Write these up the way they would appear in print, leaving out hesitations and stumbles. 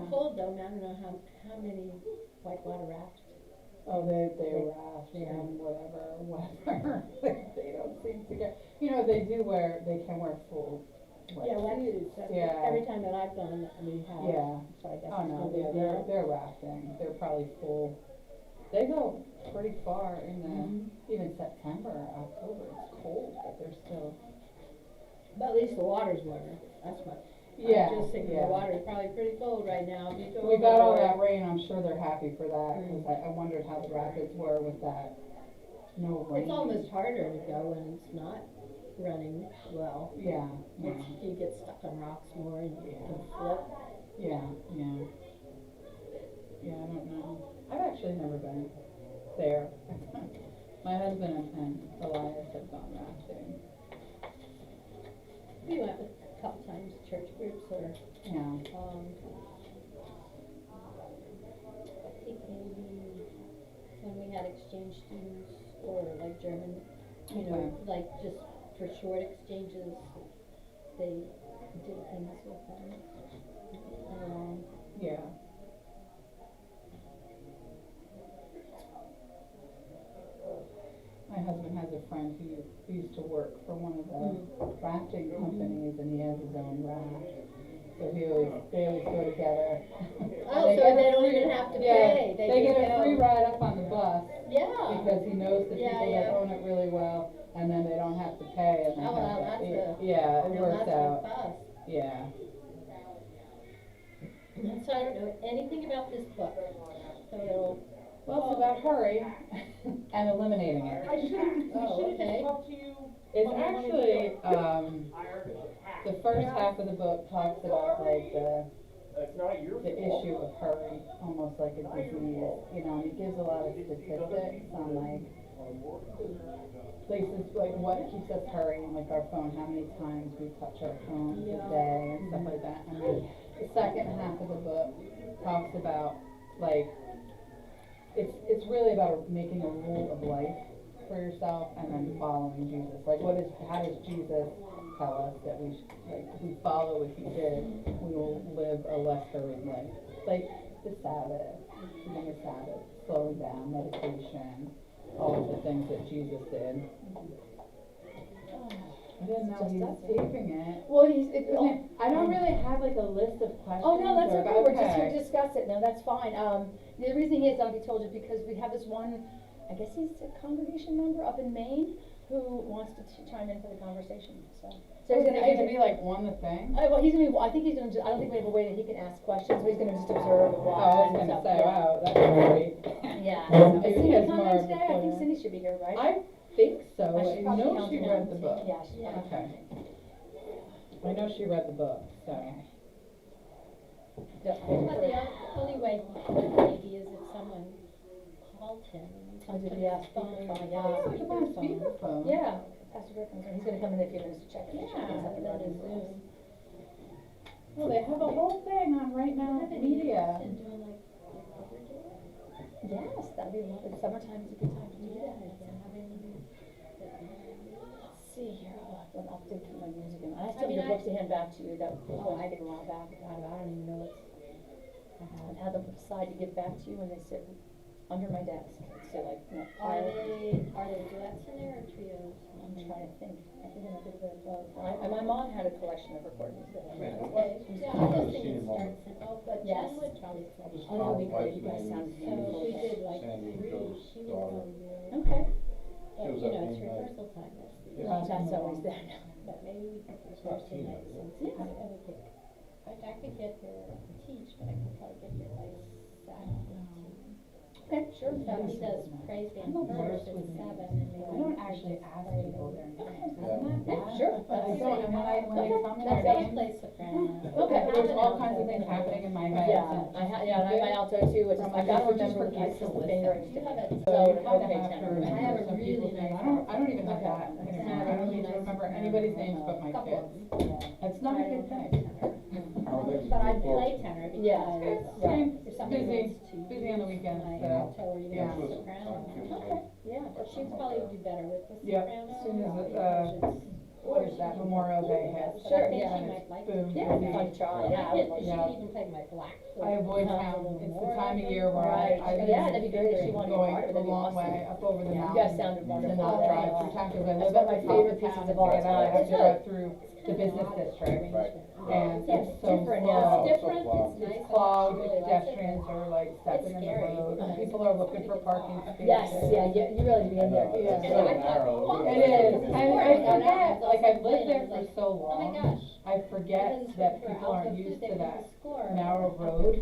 cold though, man, I don't know how many whitewater rafts. Oh, they raft and whatever. They don't seem to get, they can wear full wetsuits. Yeah. Every time that I've gone, we have. Yeah. So I guess Oh, no, they're rafting. They're probably full. They go pretty far in the, even September, October. It's cold, but they're still. But at least the water's warmer. That's what. Yeah. I'm just thinking the water's probably pretty cold right now. We got all that rain. I'm sure they're happy for that. Cause I wondered how the rapids were with that. No rain. It's almost harder to go when it's not running well. Yeah. You get stuck on rocks more and you can flip. Yeah, I don't know. I've actually never been there. My husband and Elias have gone rafting. We went with a couple times, church groups or, I think maybe when we had exchange students or like German, like just for short exchanges, they did things with them. Yeah. My husband has a friend who used to work for one of the rafting companies, and he has his own raft. So they always go together. Oh, so they don't even have to pay. They get a free ride up on the bus. Yeah. Because he knows the people that own it really well, and then they don't have to pay. And it works out. Yeah. So I don't know anything about this book. So well, it's about hurry and eliminating it. I should have talked to you. It's actually, the first half of the book talks about like the issue of hurry, almost like a disease, and it gives a lot of statistics on like places, like what keeps us hurrying, like our phone, how many times we touch our phone a day and stuff like that. And then the second half of the book talks about like, it's really about making a rule of life for yourself and then following Jesus. Like how does Jesus tell us that if we follow what he did, we will live a less hurried life. Like the Sabbath, keeping the Sabbath, slowing down, meditation, all of the things that Jesus did. I didn't know he was taping it. Well, I don't really have like a list of questions. Oh, no, that's okay. We're just here to discuss it. No, that's fine. The reason he is, I'll be told you, because we have this one, I guess he's a congregation member up in Maine who wants to chime in for the conversation. So he's gonna be like the thing. Well, he's gonna be. I think he's gonna. I don't think we have a way that he can ask questions. So he's gonna just observe and watch. Oh, I was gonna say, wow, that's great. Yeah. Is Cindy coming today? I think Cindy should be here, right? I think so. I know she read the book. Yeah, she read. Okay. I know she read the book, so. but the only way maybe is if someone called him. Speakerphone. Yeah. Pastor Rickman's, he's gonna come in a few minutes to check. That is Zoom. Well, they have a whole thing on Right Now Media. Yes, that'd be lovely. Summertime is a good time to do that. Let's see here. I'll update my music. I still have your books to hand back to you. That I did a while back. I don't even know what's. I've had them put aside to give back to you when they sit under my desk. So like, are they duets in there or trios? I'm trying to think. I think I'm a bit of both. My mom had a collection of recordings. Okay. Yeah, I just think it starts simple, but yes. Jen would probably play. Oh, that would be great. You guys sound So beautiful. she did like three. She was on there. Okay. But it's rehearsal time. That's always there now. But maybe we could do Thursday night since I would think. I could get her to teach, but I could probably get her by Saturday. Okay, sure. So he does praise band first at 7 and maybe. I don't actually ask people their names. Sure. I don't, and when they tell me their That's names. play soprano. Okay, there's all kinds of things happening in my head. Yeah, and I have my alto too, which is, I gotta remember the fingering. You have it. So okay, I have a really nice. I don't even have that anymore. I don't need to remember anybody's names but my kids. It's not a good thing. But I play tenor because if somebody wants to busy on the weekends. my So. alto or even soprano. Okay, yeah. She'd probably do better with the Yep. soprano. As soon as because what is that, Memorial Day hits. But Sure, I think yeah. she might like Boom. it. Yeah, it'd be fun to try, yeah, I would like She yeah. could even play my black flute. I avoid Sounds a town, little it's the more time of like year where Right. I Yeah, that'd be great if she wanted to be going part of it, a that'd be long awesome. way up over the Yeah, mountain. you guys sounded To wonderful. not Yeah. drive through town, cause I That's live one at of my the top favorite of town, pieces and of art. I have to It's drive through the Kind of business odd district, arrangement. and Yeah, it's it's so different, slow. yeah. It's different, so it's nice. It's clogged, I the really like it, pedestrians but are like stepping in the scary. road, and It's people are looking for somebody parking gets off. spaces. Yes, yeah, you really be in there. Yeah. It's And so I thought, narrow. well, It is, Before I I found out, forget, I was like I've like, lived there I for was like, so oh my long, gosh. I forget that people aren't used to that narrow road,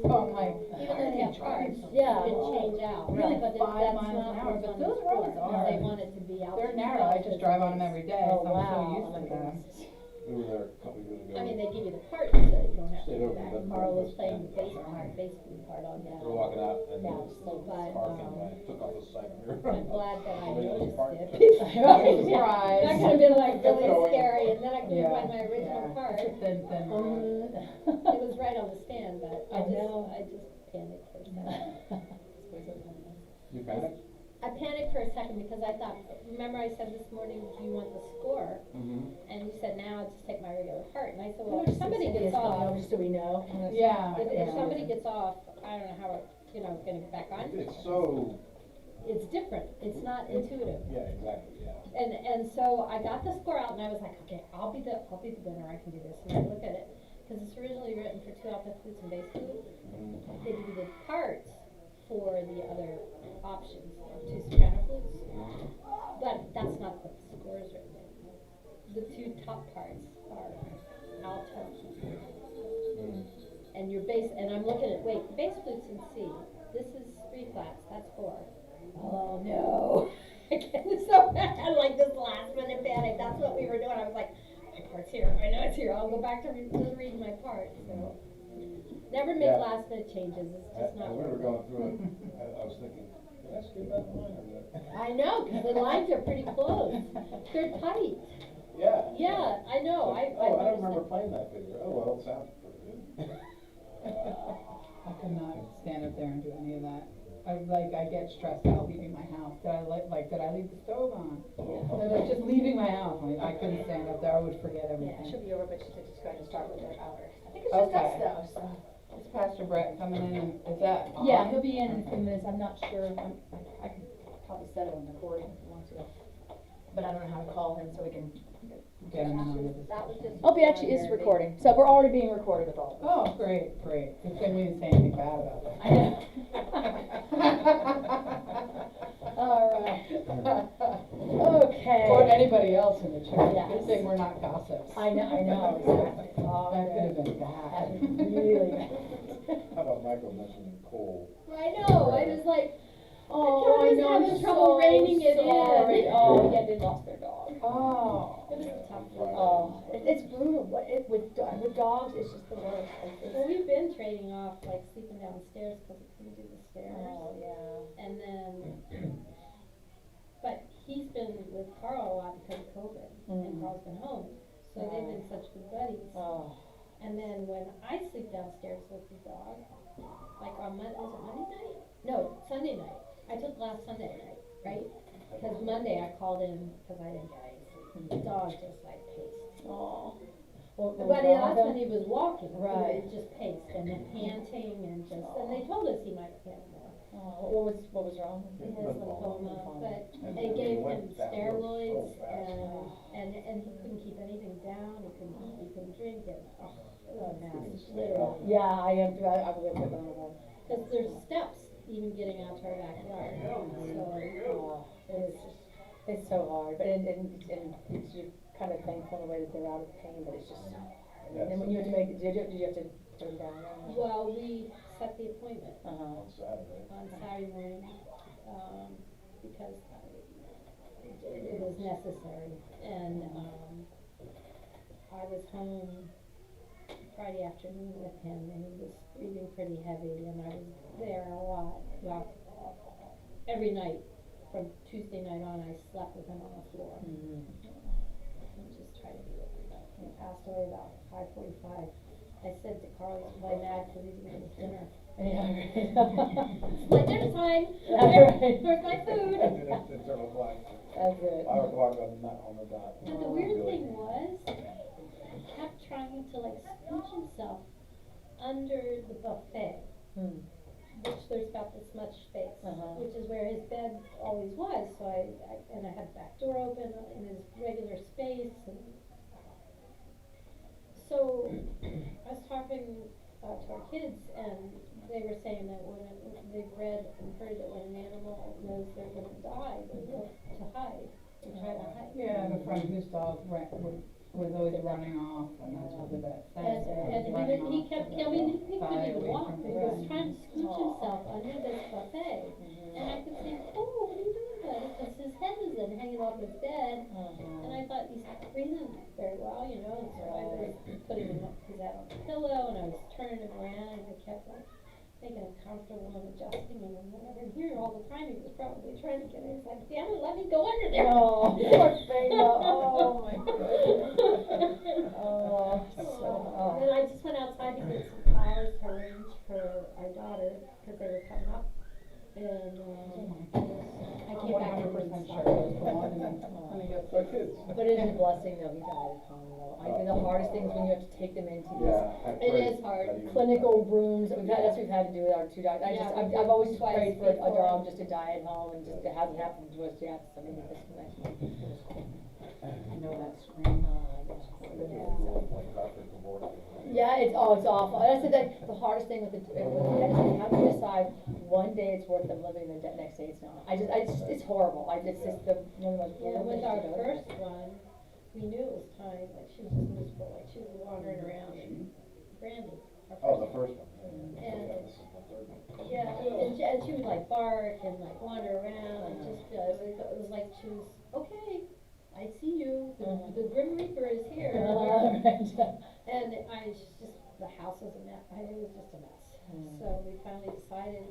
so I'm like, Even though they have cars, Yeah. it can change out. Really, But 5 that's miles not an hour, what's but on those the roads score, are- They want it to be out. they're to narrow, I just drive on them every day, Oh, so I'm so wow. used Oh, to my them. goodness. We were there a couple years ago. I mean, they give you the part so you don't have to Stayed do over, that. but Carl was was- playing the bass part, basically part on that. We're walking out and Yeah, there was so, but, parking, I took off the side mirror. I'm glad that I Somebody noticed parked. it. I'm surprised. That could have been like really Going. scary, and then I couldn't Yeah, find my original yeah. part. It's a thin road. It was right on the stand, but I know. I just panicked for a second. You panicked? I panicked for a second because I thought, remember I said this morning, do you want the score? Mm-hmm. And you said, now I'll just take my regular part, and I said, Well, well, if somebody gets off, Just so we know. Yeah, if yeah. somebody gets off, I don't know how it, gonna get back on. It's so, It's different, it's not intuitive. yeah, exactly, yeah. And so I got the score out and I was like, okay, I'll be the winner, I can do this, and I look at it, cause it's originally written for 2 alto flutes and bass flute. Mhm. They give you the parts for the other options, 2 soprano flutes, but that's not what the score is written in. The 2 top parts are alto, Mm. and your bass, and I'm looking at, wait, bass flute's in C, this is 3 flats, that's 4. Oh no. So bad, like this last minute panic, that's what we were doing, I was like, my part's here, I know it's here, I'll go back to read my part, so. Never make Yeah. last minute changes, it's just not As we were worth going through it, I was thinking, did I skip that line or did it. I know, cause the lines are pretty close, they're tight, Yeah. yeah, I know, Oh, I noticed don't remember that. playing that video. Oh, well, it sounds pretty good. I could not stand up there and do any of that. I get stressed out leaving my house. Did I leave the stove on? Like just leaving my house. I couldn't stand up there, I would forget Yeah, everything. she'll be over, but she's just going to start with her hours. I think it's just Okay. us though, so. Is Pastor Brett coming in, and is that on? Yeah, he'll be in a few minutes, I'm not sure, I can probably set it on recording if you want to. But I don't know how to call him so we can. Get him on the That was just. Oh, he actually is recording, so we're already being recorded with all of us. Oh, great. Good thing we didn't say anything bad about that. I know. Alright. Okay. Or anybody else in the church. Yes. Good thing we're not gossips. I know, exactly. Oh, That could have man. been That bad. was really bad. How about Michael mentioning coal? I know, I was like, Oh, I was know, I'm having trouble so reining it in. sorry. Oh, yeah, they lost their dog. Oh. it was a tough Friday. one. Oh, it's brutal, with dogs, it's just the worst. Well, we've been trading off, like sleeping downstairs, cause we couldn't do the stairs. Oh, yeah. And then, but he's been with Carl a lot because of COVID, and Mhm. Carl's been home, so they've been such good buddies. Oh. And then when I sleep downstairs with the dog, like on was it Monday night? No, Sunday night. I took last Sunday night, right? Cause Monday I called in, cause I didn't get any sleep. The dog just like paced. Oh. What was But wrong that's with when him? he was walking, Right. it just paced and then panting and just, and they told us he might pant more. Oh, what was wrong? He has lymphoma, but they gave him steroids and he couldn't keep anything down, he couldn't eat, he couldn't drink, and, it was a mess, literally. Yeah, I am, I believe it. Cause there's steps even getting out to our backyard, so, It's so hard, but and it's, you're kind of thankful in a way that they're out of pain, but it's just, and when you have to make, did you have to put them down? well, we set the appointment Uh-huh. On Saturday. on Saturday morning, because it was necessary, and, I was home Friday afternoon with him, and he was breathing pretty heavy, and I was there a lot, well, every night, from Tuesday night on, I slept with him on the floor, Mm-hmm. and just tried to be with him. He passed away about 5:45. I said to Carl, he's probably mad because he's eating his dinner. I Yeah, It's like dinner time, Yeah, right. where's my food? It's 7 o'clock. That's it. 5 o'clock on the dot. And the weird thing was, he kept trying to like scooch himself under the buffet, Hmm. which there's about this much space, Uh-huh. which is where his bed always was, so and I had the back door open in his regular space, and so I was talking to our kids, and they were saying that they've read and heard that when an animal knows they're gonna die, they look to hide, they try to hide. Yeah, I have a friend whose dog was always running off, and that's what the vet said. And he kept, I mean, he couldn't even walk, but he was trying to scooch himself under this buffet. And I could say, oh, what are you doing, buddy? Because his head was in hanging off his bed. And I thought, he's not breathing very well, you know, and so I was putting his head on the pillow, and I was turning him around, and I kept like making him comfortable and adjusting him and whatever. And here all the time he was probably trying to get in. He's like, damn it, let me go under there. Oh, poor thing, oh my goodness. Oh, And then I just went outside to get some flowers to arrange for our daughter, because they were coming up. And, I came back and 100% sure it was gone, and then, let me go. For kids. But it is a blessing though, he died at home though. I think the hardest thing is when you have to take them into these Yeah. It is hard. clinical rooms, that's what we've had to do with our two dogs. Yeah, I've always twice prayed for a before. dog just to die at home, and just it hasn't happened to us yet, so maybe this next one. I know that scream. Yeah, it's awful. That's the hardest thing with the pet is how do you decide one day it's worth them living, the next day it's not. It's horrible. It's just one of the most Yeah, brutal with things our to go first through. one, we knew it was time, like she was just miserable, like she was wandering around, and Brandy, our Oh, the first. first one, yeah. And- Yeah, this is the third one. Yeah, and she would like bark and like wander around and just, it was like she was, okay, I see you, the Grim Reaper is here. And the house was a mess, it was just a mess. So we finally decided,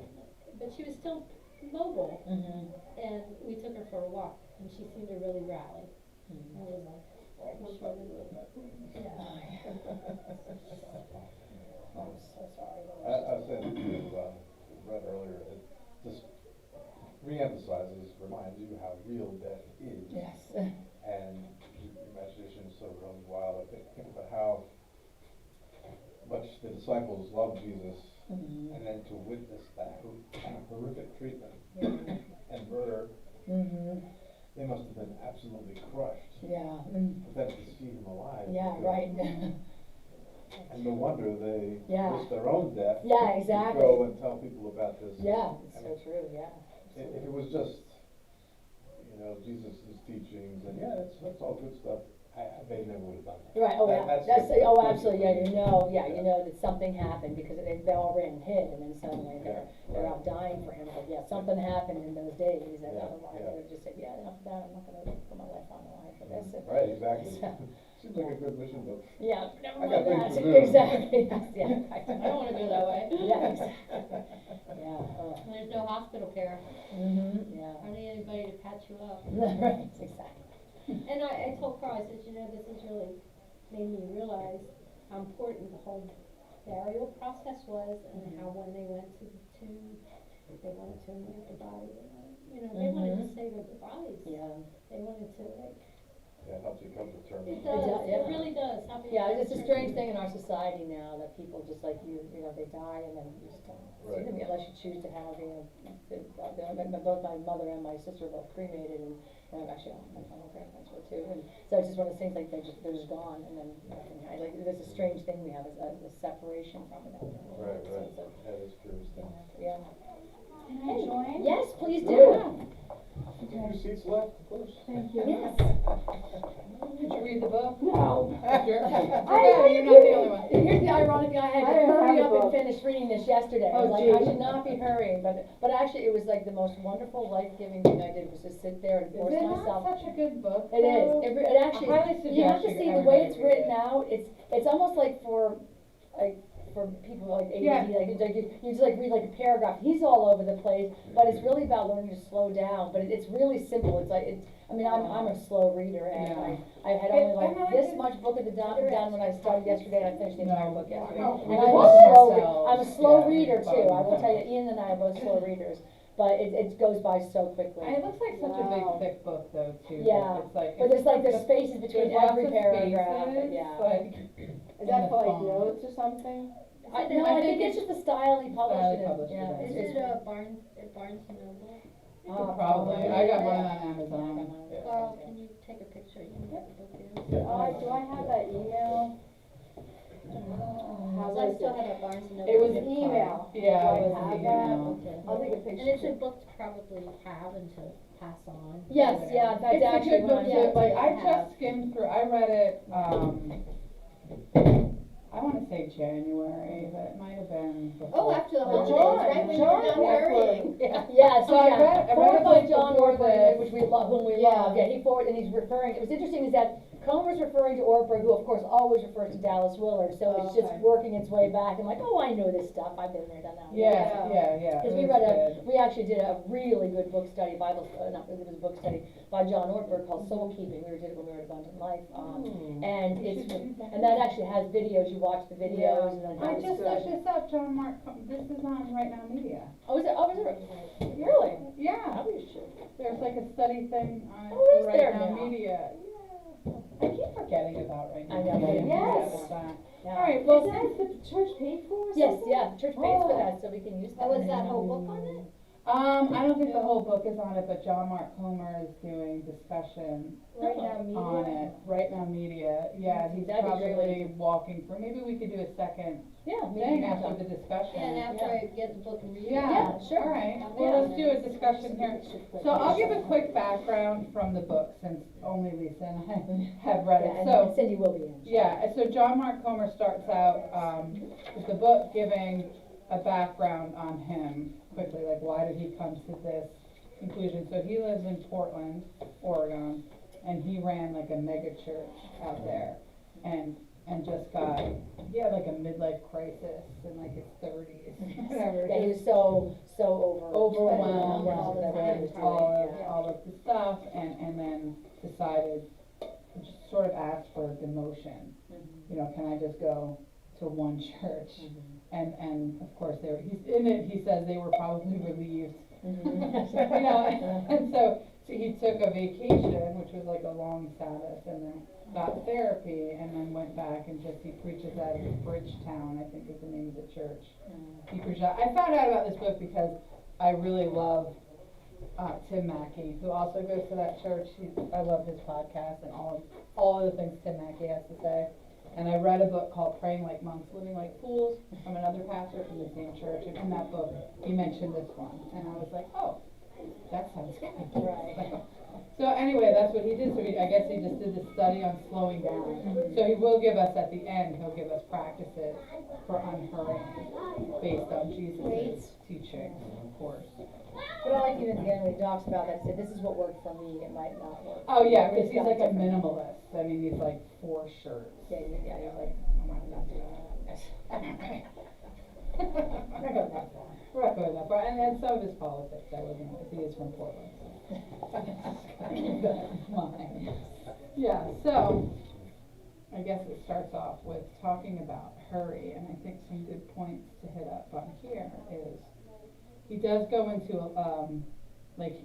but she was still mobile, and we took her for a walk, and she seemed to really rally. And I was like, I'm sure we would. Yeah. I'm so sorry. I said to Brett earlier, it just reemphasizes, reminds you how real death is. Yes. And your imagination is so running wild. I think about how much the disciples loved Jesus, and then to witness that kind of horrific treatment and murder, they must have been absolutely crushed. Yeah. But then to see him alive. Yeah, because- right. And no wonder they Yeah. risked their own death. Yeah, To exactly. go and tell people about this. Yeah, it's And so true, yeah. if it was just, Jesus' teachings, and yeah, that's all good stuff, they never would have done that. Right, That's absolutely, yeah, you know that something happened, because they all ran and hid, and then suddenly they're out dying for him, but yeah, something happened in those days, and otherwise they would just say, yeah, enough of that, I'm not gonna put my life on the line for this. Right, exactly. So, Seems like a good mission, but yeah, never I got mind things that, to do. exactly, yeah, right. I don't wanna go that way. Yeah, exactly, yeah, And there's no hospital care, yeah. hardly anybody to patch you up. Right, exactly. And I told Carl, I said, this has really made me realize how important the whole burial process was, and how when they went to the tomb, they wanted to move the body, they wanted to savor the bodies. Yeah. They wanted to yeah, it helps you come to terms. it with does, does, yeah. it really does, help you. Yeah, come it's to a strange terms. thing in our society now that people just like they die and then you just don't see Right. them unless you choose to have, both my mother and my sister were both cremated, and actually my grandparents were too, and so it's just one of those things like they're just gone, and then nothing, there's a strange thing we have as a separation from it. Right, So right. it's a- That is curious thing. Yeah. Can I join? Yes, please do. Two seats left, of course. Thank you. Yes. Did you read the book? No. Sure. I You're not the only one. Here's the ironic thing, I had I to don't hurry have up a and book. finish reading this yesterday. I Oh, was like, I geez. should not be hurrying, but actually it was like the most wonderful, life-giving thing I did was to sit there and Is force it myself. not such a good book? It is, though? it actually, I highly you have to suggest see the way everybody it's read written it. out, it's almost like for people like ADD, Yeah. like you just like read like a paragraph, he's all over the place, but it's really about learning to slow down, but it's really simple, it's like, I mean, I'm a slow reader, and Yeah. I had only I'm like not this good- much book at the done when I started yesterday, and I finished the entire No. book yesterday. Oh, And we I'm just a lost slow, ourselves. I'm a slow Yeah, reader it's too, I will fun. tell you, Ian and I are both slow readers, but it goes by so quickly. And it looks like such a Wow. big thick book though too. Yeah, It's like. but there's like, there's spaces between there's lots every of paragraph, spaces, yeah. like. Is that for like in the notes or something? No, I think it's just the style he published it in, published it yeah. in. Is it's- it Barnes and Noble? Probably, I got one on Amazon. Carl, can you take a picture, you know what the book is? Do I have that email? Cause I still have a Barnes and Noble. It was gift card. email. Yeah, Do I it was have an that? email. Okay. I'll take a picture. And it's a book to probably have and to pass on. Yes, yeah, in fact, It's a actually, good when book I'm too, like, I have- just skimmed through, I read it, I wanna say January, but it might have been before. Oh, after the Or- holidays, right when you were John, done yeah, worrying. Yeah, so So I yeah, read a forwarded by book John before Ortberg, this. which we love, whom we Yeah. love, yeah, he forwarded, and he's referring, it was interesting is that Comer's referring to Ortberg, who of course always refers to Dallas Willard, so it's just Okay. working its way back, and like, oh, I know this stuff, I've been there, done that. Yeah. Cause it we was read good. we actually did a really good book study, not really, it was a book study by John Ortberg called Soul Keeping, we did it when we were at Abundant Life, and We it's, should do that. and that actually has videos, you watch the videos, and then I it's just good. looked this up, John Mark, this is on Right Now Media. Oh, is it, really? Yeah, Probably should. there's like a study thing on it Oh, is for there Right Now now? Media. Yeah, I keep forgetting about Right Now. I know, Media. yes. It's that. Yeah. Alright, well, Is that the church paid for or Yes, something? yeah, the church pays for Oh. that, so we can use that. Oh, is that whole book on it? I don't think the whole book is on it, but John Mark Comer is doing discussion Right Now on Media? it, Right Now Media, yeah, he's That'd be great way probably walking through, maybe we could do a second Yeah, maybe thing we can after talk. the discussion. And after Yeah. I get the book and read it. Yeah, sure. alright, Yeah. well, let's do a discussion here. So I'll give a quick background from the book, since only Lisa and I have read Yeah, it, and so. Cindy will be in. Yeah, so John Mark Comer starts out, with the book giving a background on him quickly, like why did he come to this conclusion? So he lives in Portland, Oregon, and he ran like a mega church out there, and just got, he had like a midlife crisis in like his 30s, whatever. Yeah, he was so Overwhelmed all the with time. all of the stuff, and then decided, just sort of asked for demotion. You know, can I just go to one church? And of course, he's in it, he says they were probably relieved. You know, and so he took a vacation, which was like a long Sabbath, and then got therapy, and then went back and he preaches out of Bridgetown, I think is the name of the church. He preaches out. I found out about this book because I really love Tim Mackey, who also goes to that church. I love his podcast and all of the things Tim Mackey has to say. And I read a book called Praying Like Monks, Living Like Fools from another pastor from the same church. And in that book, he mentioned this one. And I was like, oh, that sounds good. Right. So anyway, that's what he did. So I guess he just did this study on slowing down. So he will give us, at the end, he'll give us practices for unhurrying based on Jesus' teaching, of course. But I like even again when he talks about that, he said, this is what worked for me, it might not work. Oh yeah, because It's he's got like a different- minimalist. I mean, he's like 4 shirts. Yeah, he's like, I'm not gonna do that. I'm not going that far. We're not going that far. And then some of his politics, I wasn't, because he is from Portland. Mine. Yeah, so I guess it starts off with talking about hurry, and I think some good points to hit up on here is he does go into like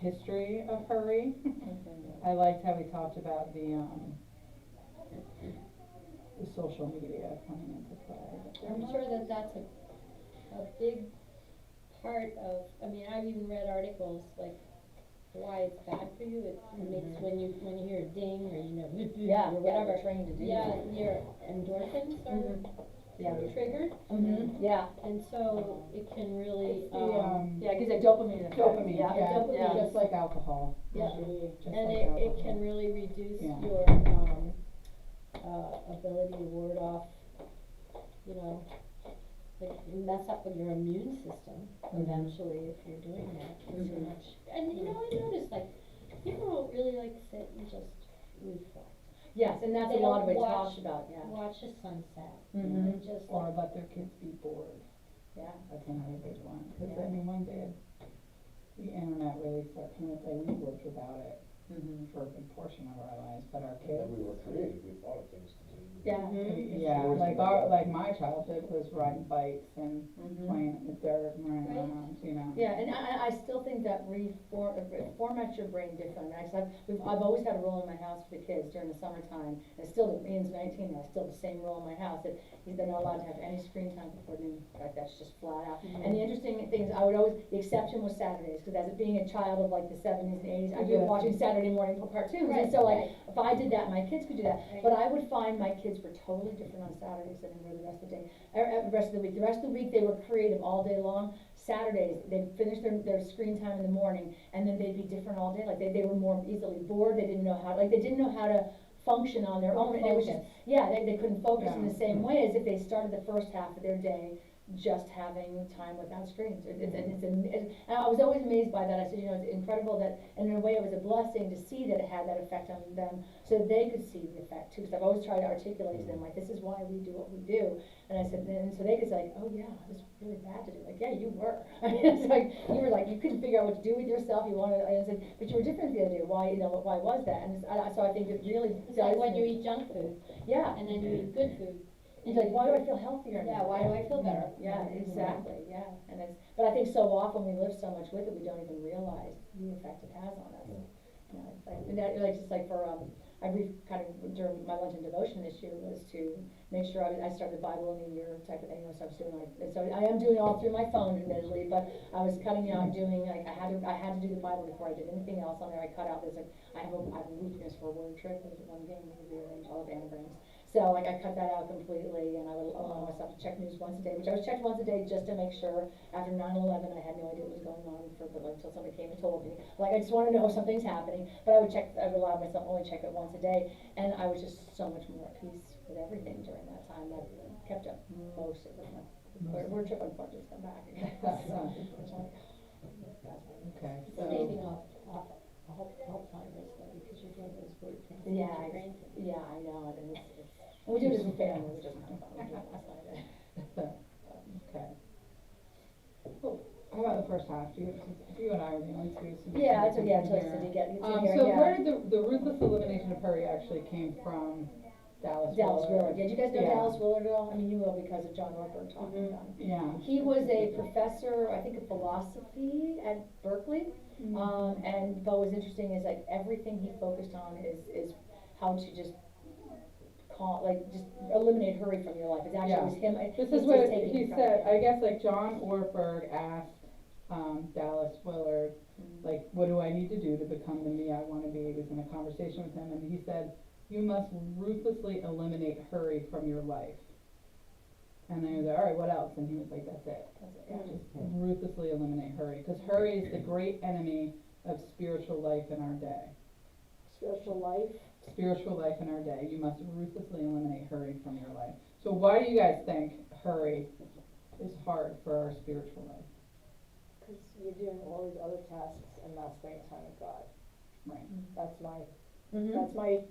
history of hurry. I liked how he talked about the social media coming into play. I'm sure that that's a big part of, I mean, I've even read articles like why it's bad for you. It makes, when you hear a ding or, you know, Yeah, or yeah, whatever. we're trained to do Yeah, that. your endorphins are triggered, Yeah. and so it can really, It's the, Yeah, it gives a dopamine effect. dopamine, Yeah, yeah, dopamine. just like alcohol. Yeah. Just and like it alcohol. can really reduce Yeah. your, ability to ward off, you know, like mess up with your immune system eventually if you're doing that too much. And you know, I noticed like people don't really like sit and just reflect. Yes, and that's They a lot of don't what he watch- talks about, yeah. Watch the sunset Mhm. and just Or like, let their kids be bored. Yeah. That's another big one. Because Yeah. I mean, when did the internet really start coming into play? We worked without it. for a big portion of our lives, but our And kids. we were creative, we thought of things to do. Yeah. Yeah, Stories like about that. like my childhood was riding bikes and Mhm. playing in the dirt and running Right. around, you know. Yeah, and I still think that format your brain differently. I've always had a rule in my house for the kids during the summertime, and it's still, Ian's 19 now, I still have the same rule in my house, that they're not allowed to have any screen time before noon, like, that's just flat out. And the interesting thing is, the exception was Saturdays, cause as being a child of like the 70s and 80s, I grew up watching Saturday morning cartoons, and so like, if I did that, my kids could do that. But I would find my kids were totally different on Saturdays than they were the rest of the day, the rest of the week. The rest of the week, they were creative all day long. Saturdays, they'd finish their screen time in the morning, and then they'd be different all day, like they were more easily bored, they didn't know how to function on their own, and it was just, yeah, they couldn't focus in the same way as if they started the first half of their day just having time without screens. And I was always amazed by that. I said, it's incredible that, and in a way it was a blessing to see that it had that effect on them, so they could see the effect too, because I've always tried to articulate to them, like, this is why we do what we do. And I said, and so they could say, like, oh yeah, this was really bad to do. Like, yeah, you were. I mean, it's like, you were like, you couldn't figure out what to do with yourself, you wanted, and I said, but you were different the other day, why was that? And so I think it really It's like when you eat junk food, yeah. and then you eat good food. He's like, why do I feel healthier now? Yeah, why do I feel better? Yeah, exactly, yeah, but I think so often we live so much with it, we don't even realize the effect it has on us. And that, just like for, kind of during my Lenten devotion this year was to make sure I started the Bible in a year type of thing, so I was doing so I am doing it all through my phone admittedly, but I was cutting out doing, like, I had to do the Bible before I did anything else on there. I cut out, I have a weakness for word trick, there's one game we rearrange all of anagrams. So like I cut that out completely, and I would allow myself to check news once a day, which I was checked once a day just to make sure. After 9/11, I had no idea what was going on until somebody came and told me. Like, I just want to know if something's happening, but I would allow myself only check it once a day, and I was just so much more at peace with everything during that time. That kept up most of it. Word trip unfortunately just come back. Okay, so. Saving up Alzheimer's though, because you're doing those word things. Yeah, I know, and we do it as a family, which is kind of fun. We do it last night. Okay. Well, how about the first half? You and I are the only two. So Yeah, until Cindy gets in here. So where did the ruthless elimination of hurry actually came from? Dallas Willard. Did you guys know Yeah. Dallas Willard at all? I mean, you will because of John Ortberg talking about him. Yeah. He was a professor, I think, of philosophy at Berkeley. And what was interesting is, like, everything he focused on is how to just eliminate hurry from your life. It's actually, it was him. This it's is what just taking he it from said. him. I guess, like, John Ortberg asked Dallas Willard, like, what do I need to do to become the me I want to be? He was in a conversation with him, and he said, you must ruthlessly eliminate hurry from your life. And then he was like, all right, what else? And he was like, that's it. Just ruthlessly eliminate hurry. Because hurry is the great enemy of spiritual life in our day. Spiritual life. Spiritual life in our day. You must ruthlessly eliminate hurry from your life. So why do you guys think hurry is hard for our spiritual life? Because you're doing all these other tasks and not spending time with God. Right. That's my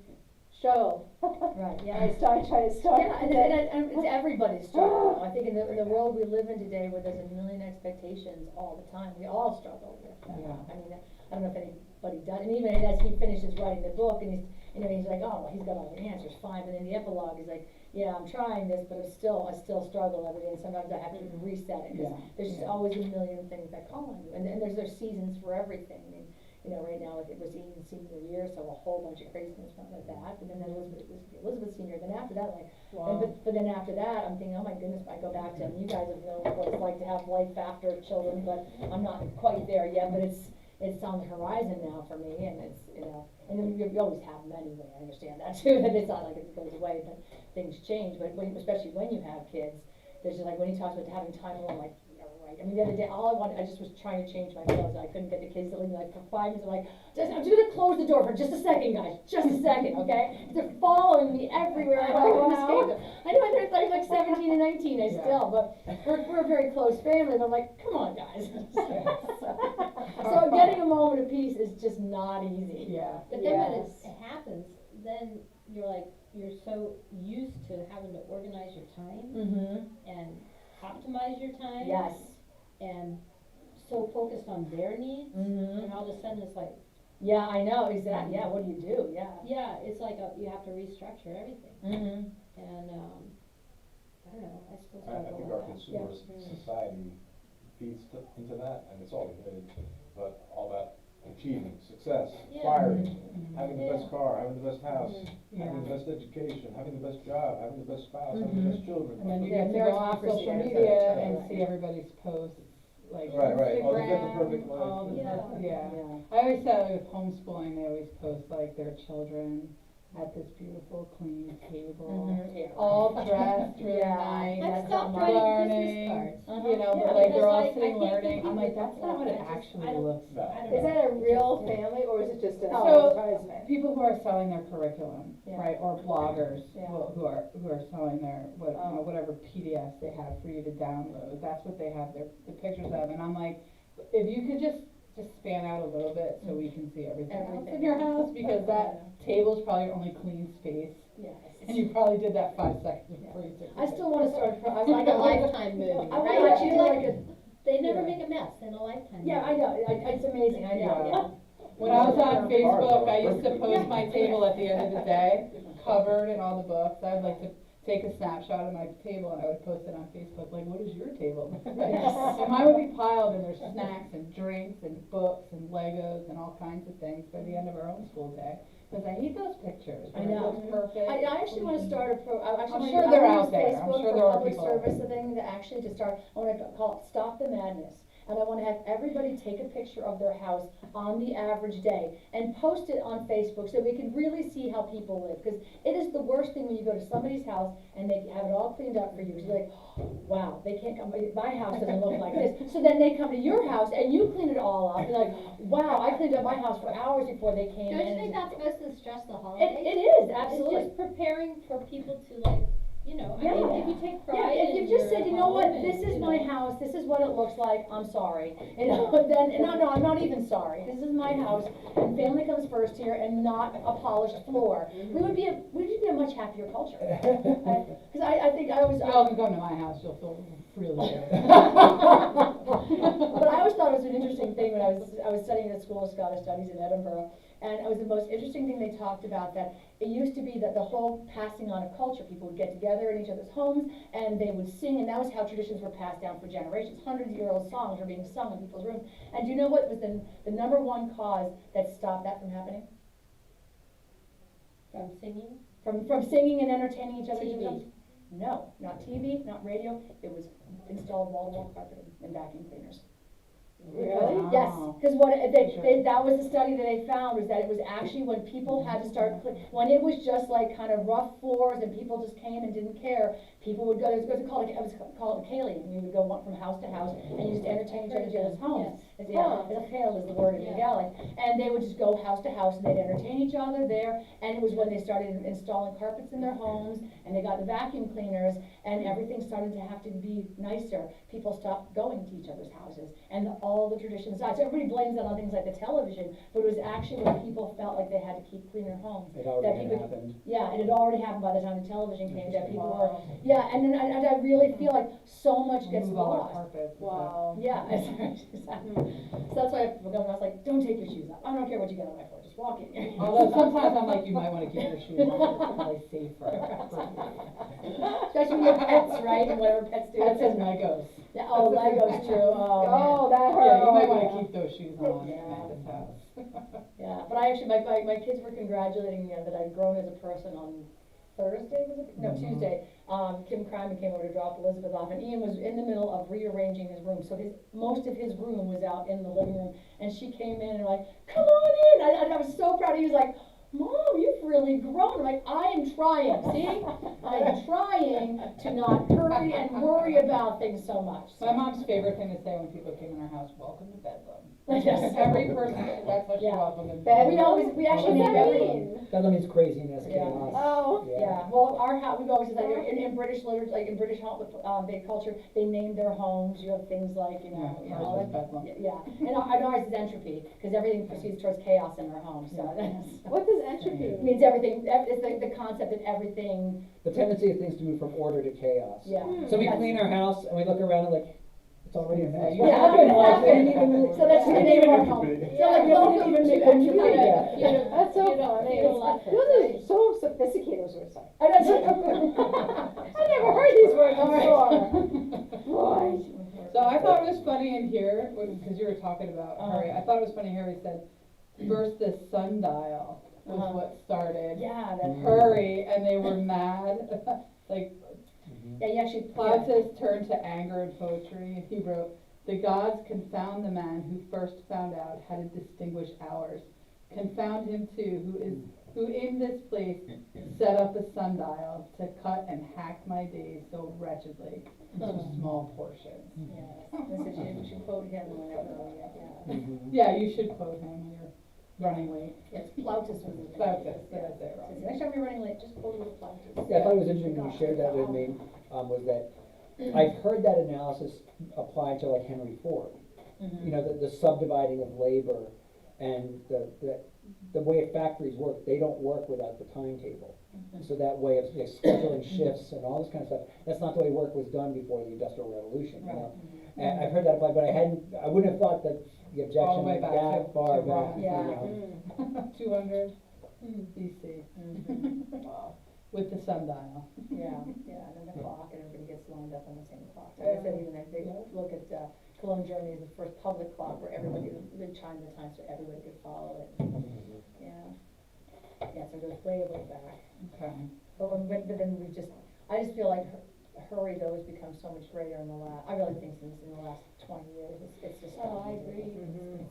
struggle. Right, yeah. I try to start. Yeah, and it's everybody's struggle. I think in the world we live in today, where there's a million expectations all the time, we all struggle with that. Yeah. I mean, I don't know if anybody does, and even as he finishes writing the book, and he's like, oh, well, he's got all the answers, fine. But in the epilogue, he's like, yeah, I'm trying this, but I still struggle every day, and sometimes I have to reset it, because there's just always a million things that call on you, and there's seasons for everything. I mean, right now, like, it was Ian's senior year, so a whole bunch of craziness went with that, but then Elizabeth's senior, then after that, like, but then after that, I'm thinking, oh my goodness, I go back to, you guys have known what it's like to have life after children, but I'm not quite there yet, but it's on the horizon now for me, and it's, and then you always have them anyway, I understand that too, that it's not like it goes away, but things change, but especially when you have kids, there's just like, when he talks about having time alone, like, right. I mean, the other day, I just was trying to change my clothes, and I couldn't get the kids to leave me, like, for 5 minutes. I'm like, I'm just gonna close the door for just a second, guys, just a second, okay? They're following me everywhere. I couldn't escape them. I know they're like 17 and 19, still, but we're a very close family. But I'm like, come on, guys. so getting a moment of peace is just not easy. Yeah. But then when it happens, then you're so used to having to organize your time and optimize your time. Yes. And so focused on their needs, and all of a sudden it's like, Yeah, I know, exactly, yeah, what do you do, yeah. Yeah, it's like you have to restructure everything, Mm-hmm. and, I don't know, I suppose I I'll go think with our that. consumer society feeds into that, and it's all related, but all that achievement, success, Yeah. acquiring, Mhm. having the best Yeah. car, having the best house, Yeah. having the best education, having the best job, having the best spouse, having the best children. And then you Yeah, get to go on meritocracy, social I was media gonna and say, see right. everybody's posts, like Right, right. Oh, you get the Instagram, perfect life. all the Yeah. stuff, yeah. Yeah. I always say like with homeschooling, they always post like their children at this beautiful clean table, Mm-hmm, yeah. all dressed really Yeah. nice, I've That's stopped not writing learning, Christmas cards. Uh-huh. you know, Yeah, but like they're because all I sitting can't learning, compete I'm like, with that's that. not what I it just- actually I don't- looks No. like. Is that a real family, or is it just an So- advertisement? People who are selling their curriculum, Yeah. right, or bloggers, Yeah. who are selling their, whatever PDFs they have for you to download, that's what they have the pictures of, and I'm like, if you could just span out a little bit so we can see everything else Everything. in your house, because that table's probably your only clean space, Yes. and you probably did that 5 seconds before you took the I still wanna start, I was It's like like a Lifetime movie, I right? wanna actually do like a, They never Yeah. make a mess in a Lifetime movie. yeah, I know, it's amazing, I know, Yeah. yeah. When I was on Cars Facebook, are I used to perfect. post my table at the end of the day, covered in all the books. I'd like to take a snapshot of my table and I would post it on Facebook, like, what does your table look like? And mine would be piled, and there's snacks and drinks and books and Legos and all kinds of things by the end of our own school day. Because I hate those pictures, I where it know. looks perfect. I actually wanna start I actually I'm wanna, sure I they're wanna out use there. I'm Facebook sure for there are public people. service, the thing to actually to start, I wanna call it Stop the Madness. And I wanna have everybody take a picture of their house on the average day and post it on Facebook so we can really see how people live. Cause it is the worst thing when you go to somebody's house and they have it all cleaned up for you. You're like, wow, they can't come, my house doesn't look like this. So then they come to your house and you clean it all up. You're like, wow, I cleaned up my house for hours before they came in. Don't you think that's supposed to stress the It holidays? is, absolutely. It's just preparing for people to like, you know, I Yeah. mean, if you take Yeah, pride if in you just your said, you know what, home this and, is you my know, house, this is what it looks like, I'm sorry. You know, then, no, I'm not even sorry, this is my house, and family comes first here and not a polished floor. We would be a much happier culture. Cause I think I always, Y'all can come to my house, you'll feel really good. but I always thought it was an interesting thing when I was studying at School of Scottish Studies in Edinburgh, and it was the most interesting thing they talked about, that it used to be that the whole passing on of culture, people would get together in each other's homes, and they would sing, and that was how traditions were passed down for generations. 100-year-old songs were being sung in people's rooms, and do you know what was the number one cause that stopped that from happening? from singing. From singing and entertaining each other? TV. No, not TV, not radio, it was installed wall-to-wall carpeting and vacuum cleaners. Really? Yes, Wow. cause what, that was the study that they found, was that it was actually when people had to start, when it was just like kind of rough floors and people just came and didn't care, people would go, it was called a kailing, you would go from house to house and you just entertain each other's homes. Yeah, a kail is the word in Yeah. Gaelic, and they would just go house to house and they'd entertain each other there, and it was when they started installing carpets in their homes, and they got the vacuum cleaners, and everything started to have to be nicer. People stopped going to each other's houses, and all the traditions died. So everybody blames that on things like the television, but it was actually when people felt like they had to keep cleaner homes. It that already people- had happened. Yeah, it had already happened by the time the television came, that people were, Wow. yeah, and then I really feel like so much gets Move all our lost. carpets. Wow. Yeah, exactly. So that's why I was like, don't take your shoes off. I don't care what you get on my floor, just walk in. Although sometimes I'm like, you might wanna keep your shoes on, it's probably safer. Especially with your pets, right, and whatever pets do. Pets and Legos. Yeah, oh, Legos, true, oh, Oh, that hurt. Yeah, you might Oh, wanna yeah. keep those shoes on Yeah. in Amanda's house. yeah, but I actually, my kids were congratulating me that I'd grown as a person on Thursday, was it? No, Mhm. Tuesday. Kim Kryman came over to drop Elizabeth off, and Ian was in the middle of rearranging his room, so most of his room was out in the living room, and she came in and like, come on in, I was so proud, he was like, Mom, you've really grown. I'm like, I am trying, see? I am trying to not hurry and worry about things so much. My mom's favorite thing to say when people came in her house, welcome to Bedlam. Yes. Every person, that's how she Yeah. welcomed them. We actually What's named that every, mean? Bedlam means craziness, Yeah. chaos. Oh. yeah, well, our house, we've always said, like, in British literature, like in British big culture, they name their homes, you have things like, you know, Yeah, all ours was that. Bedlam. Yeah, and ours is entropy, cause everything proceeds towards chaos in our home, so that's. What does entropy It mean? means everything, it's like the concept that everything, The tendency of things to move from order to chaos. yeah. So we That's- clean our house and we look around and like, It's already in there. You have been watching. So that's your name at home. Yeah, like you welcome didn't even to make a extra meal credit. yet. Yeah. That's so You know, funny. you don't laugh at Yours it. is so sophisticated, was what it's like. I never heard these words before. Boy. So I thought it was funny in here, because you were talking about Harry, I thought it was funny Harry said, first the sundial was what started Yeah, that Hurry, and they were mad, like, Yeah, you actually, Plautus turned to anger and poetry, and he wrote, the gods confound the man who first found out how to distinguish hours. Confound him too, who in this place set up a sundial to cut and hack my days so wretchedly into small portions. This is, you should quote him whenever, Yeah, you should quote him when you're running late. Yes, Plautus was the thing. Plautus, did I say it wrong? Next time you're running late, just quote him with Plautus. Yeah, I thought it was interesting when you shared that with me, was that I've heard that analysis applied to like Henry Ford. You know, the subdividing of labor and the way factories work, they don't work without the timetable. So that way of scheduling shifts and all this kind of stuff, that's not the way work was done before the Industrial Revolution, you know? And I've heard that applied, but I wouldn't have thought that the All objection the way went back that to far Rome. back. Yeah. You know? 200 BC. Wow. With the sundial. Yeah, and then the clock, and everybody gets lined up on the same clock. Like I said, even if they look at Cologne, Germany as the first public clock where everybody would chime the time so everybody could follow it. Yeah. Yeah, so it goes way back. Okay. But then I just feel like Hurry though has become so much greater in the I really think since in the last 20 years, it's just. Oh, I agree.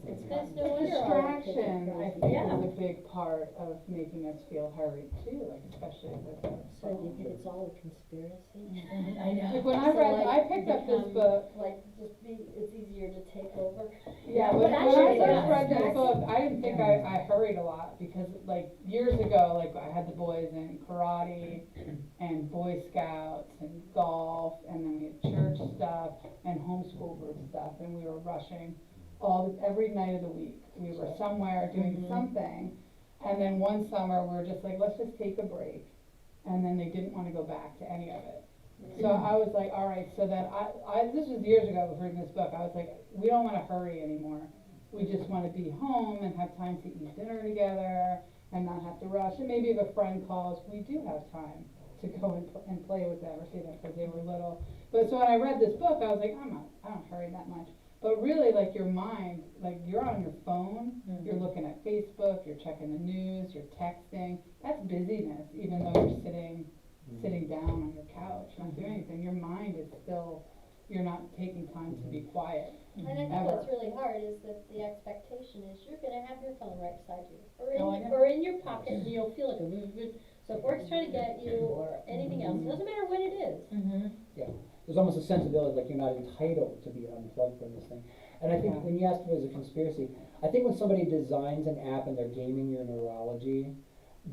It's That's fun. no wonder all the kids are Distraction, I crazy. think, Yeah. is a big part of making us feel hurried too, like especially with the. So do you think it's all a conspiracy? I know. Like when I So, read, like, I picked up this become, book. Like, it's easier to take over. Yeah, But when I actually, first yeah, read this that's- book, I didn't think I hurried a lot because like years ago, like I had the boys in karate and Boy Scouts and golf, and then we had church stuff and homeschool group stuff, and we were rushing every night of the week. We were somewhere doing something, and then one summer we were just like, let's just take a break, and then they didn't want to go back to any of it. So I was like, all right, so then this was years ago before reading this book, I was like, we don't want to hurry anymore. We just want to be home and have time to eat dinner together and not have to rush. And maybe if a friend calls, we do have time to go and play with them or see them because they were little. But so when I read this book, I was like, I don't hurry that much. But really, like your mind, like you're on your phone, you're looking at Facebook, you're checking the news, you're texting. That's busyness, even though you're sitting down on your couch, not doing anything. Your mind is still, you're not taking time to be quiet. And I think what's really hard is that the expectation is you're gonna have your phone right beside you, or in your pocket, and you'll feel like so if work's trying to get you, or anything else, it doesn't matter when it is. Yeah, there's almost a sensibility like you're not entitled to be unplugged from this thing. And I think when you asked if it was a conspiracy, I think when somebody designs an app and they're gaming your neurology,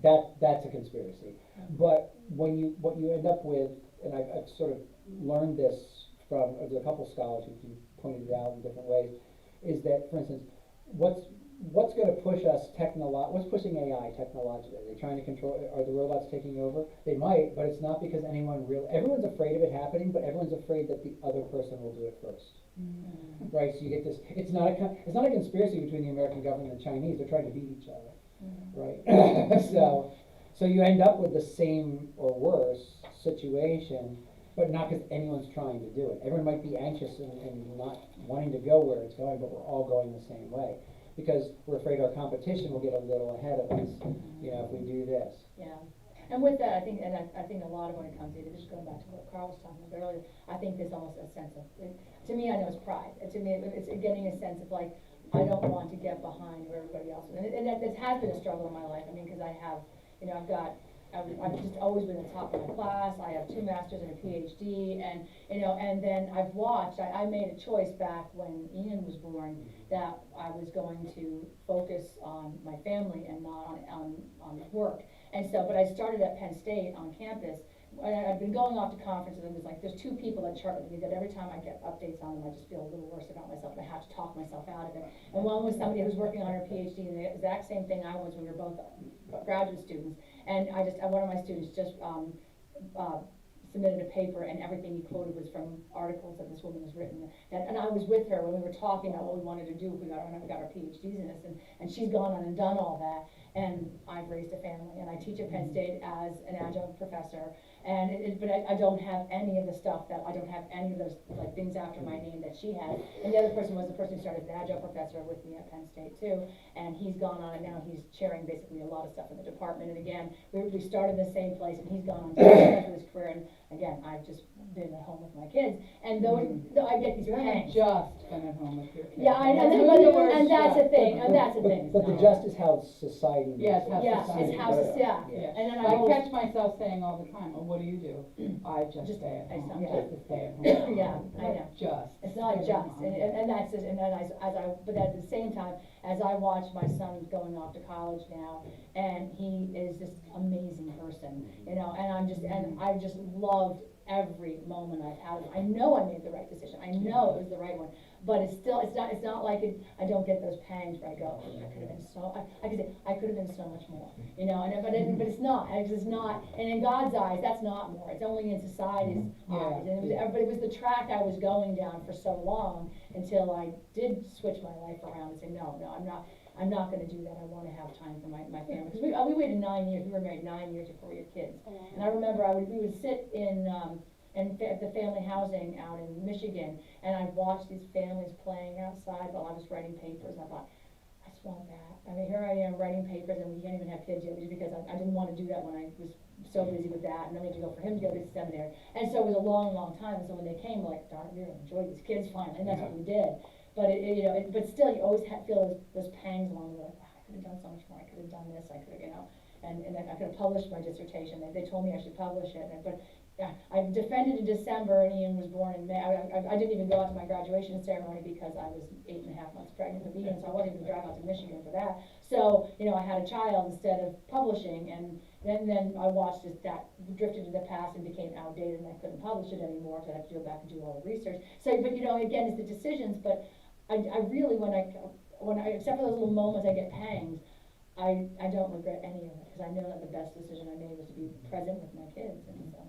that's a conspiracy. But what you end up with, and I've sort of learned this from a couple scholars who pointed it out in different ways, is that, for instance, what's going to push us what's pushing AI technologically? Are they trying to control, are the robots taking over? They might, but it's not because everyone's afraid of it happening, but everyone's afraid that the other person will do it first. Right, so you get this, it's not a conspiracy between the American government and the Chinese, they're trying to beat each other, right? So you end up with the same or worse situation, but not because anyone's trying to do it. Everyone might be anxious and not wanting to go where it's going, but we're all going the same way. Because we're afraid our competition will get a little ahead of us, if we do this. Yeah. And with that, I think a lot of when it comes to it, just going back to what Carl was talking about earlier, I think there's almost a sense of, to me, I know it's pride. To me, it's getting a sense of like, I don't want to get behind where everybody else is. And it has been a struggle in my life. I mean, because I have, I've just always been the top of my class. I have 2 masters and a PhD, and and then I've watched. I made a choice back when Ian was born that I was going to focus on my family and not on work. And so, but I started at Penn State on campus. I've been going off to conferences, and there's 2 people that chart with me that every time I get updates on them, I just feel a little worse about myself, and I have to talk myself out of it. And one was somebody who's working on her PhD, and the exact same thing I was when we were both graduate students. And one of my students just submitted a paper, and everything he quoted was from articles that this woman has written. And I was with her when we were talking about what we wanted to do if we got our PhDs in this, and she's gone on and done all that. And I've raised a family, and I teach at Penn State as an adjunct professor, and but I don't have any of the stuff that, I don't have any of those, like, things after my name that she had. And the other person was the person who started as an adjunct professor with me at Penn State too, and he's gone on, and now he's chairing basically a lot of stuff in the department. And again, we started in the same place, and he's gone on to his career, and again, I've just been at home with my kids, and those, I get these You haven't pangs. just been at home with your kids. Yeah, I know, That's but, the worst and that's the just. thing, and that's the thing. But the No. just is how society. Yes, makes how it. Yes, society it's how, does it. yeah, Yeah. and then I always, catch myself saying all the time, oh, what do you do? I just stay at home, I'm yeah. just a stay at home. Yeah, I know. Just. It's not stay at just, home. and that's it, and then but at the same time, as I watch my son going off to college now, and he is this amazing person, you know, and I've just loved every moment I've had. I know I made the right decision, I know it was the right one, but it's not like I don't get those pangs where I go, I could have been so, I could say, I could have been so much more, you know, but it's not, it's not, and in God's eyes, that's not more, it's only in society's eyes, and but it was the track I was going down for so long, until I did switch my life around and say, no, I'm not gonna do that, I wanna have time for my family, because we waited 9 years, we were married 9 years before we had kids, and I remember we would sit in the family housing out in Michigan, and I'd watch these families playing outside while I was writing papers, and I thought, I just want that. I mean, here I am writing papers, and we can't even have kids yet, because I didn't wanna do that when I was so busy with that, and then we had to go for him to go to seminary, and so it was a long, long time, and so when they came, we're like, darn, we're gonna enjoy these kids finally, and that's what we did. But you know, but still, you always feel those pangs along the way, like, wow, I could have done so much more, I could have done this, I could have, you know, and I could have published my dissertation, they told me I should publish it, but yeah, I defended in December, and Ian was born in May. I didn't even go out to my graduation ceremony because I was 8.5 months pregnant with Ian, so I wasn't even drive out to Michigan for that. So, you know, I had a child instead of publishing, and then I watched that drifted to the past and became outdated, and I couldn't publish it anymore, because I had to go back and do all the research. So, but you know, again, it's the decisions, but I really, when I, except for those little moments I get pangs, I don't regret any of it, because I know that the best decision I made was to be present with my kids, and so.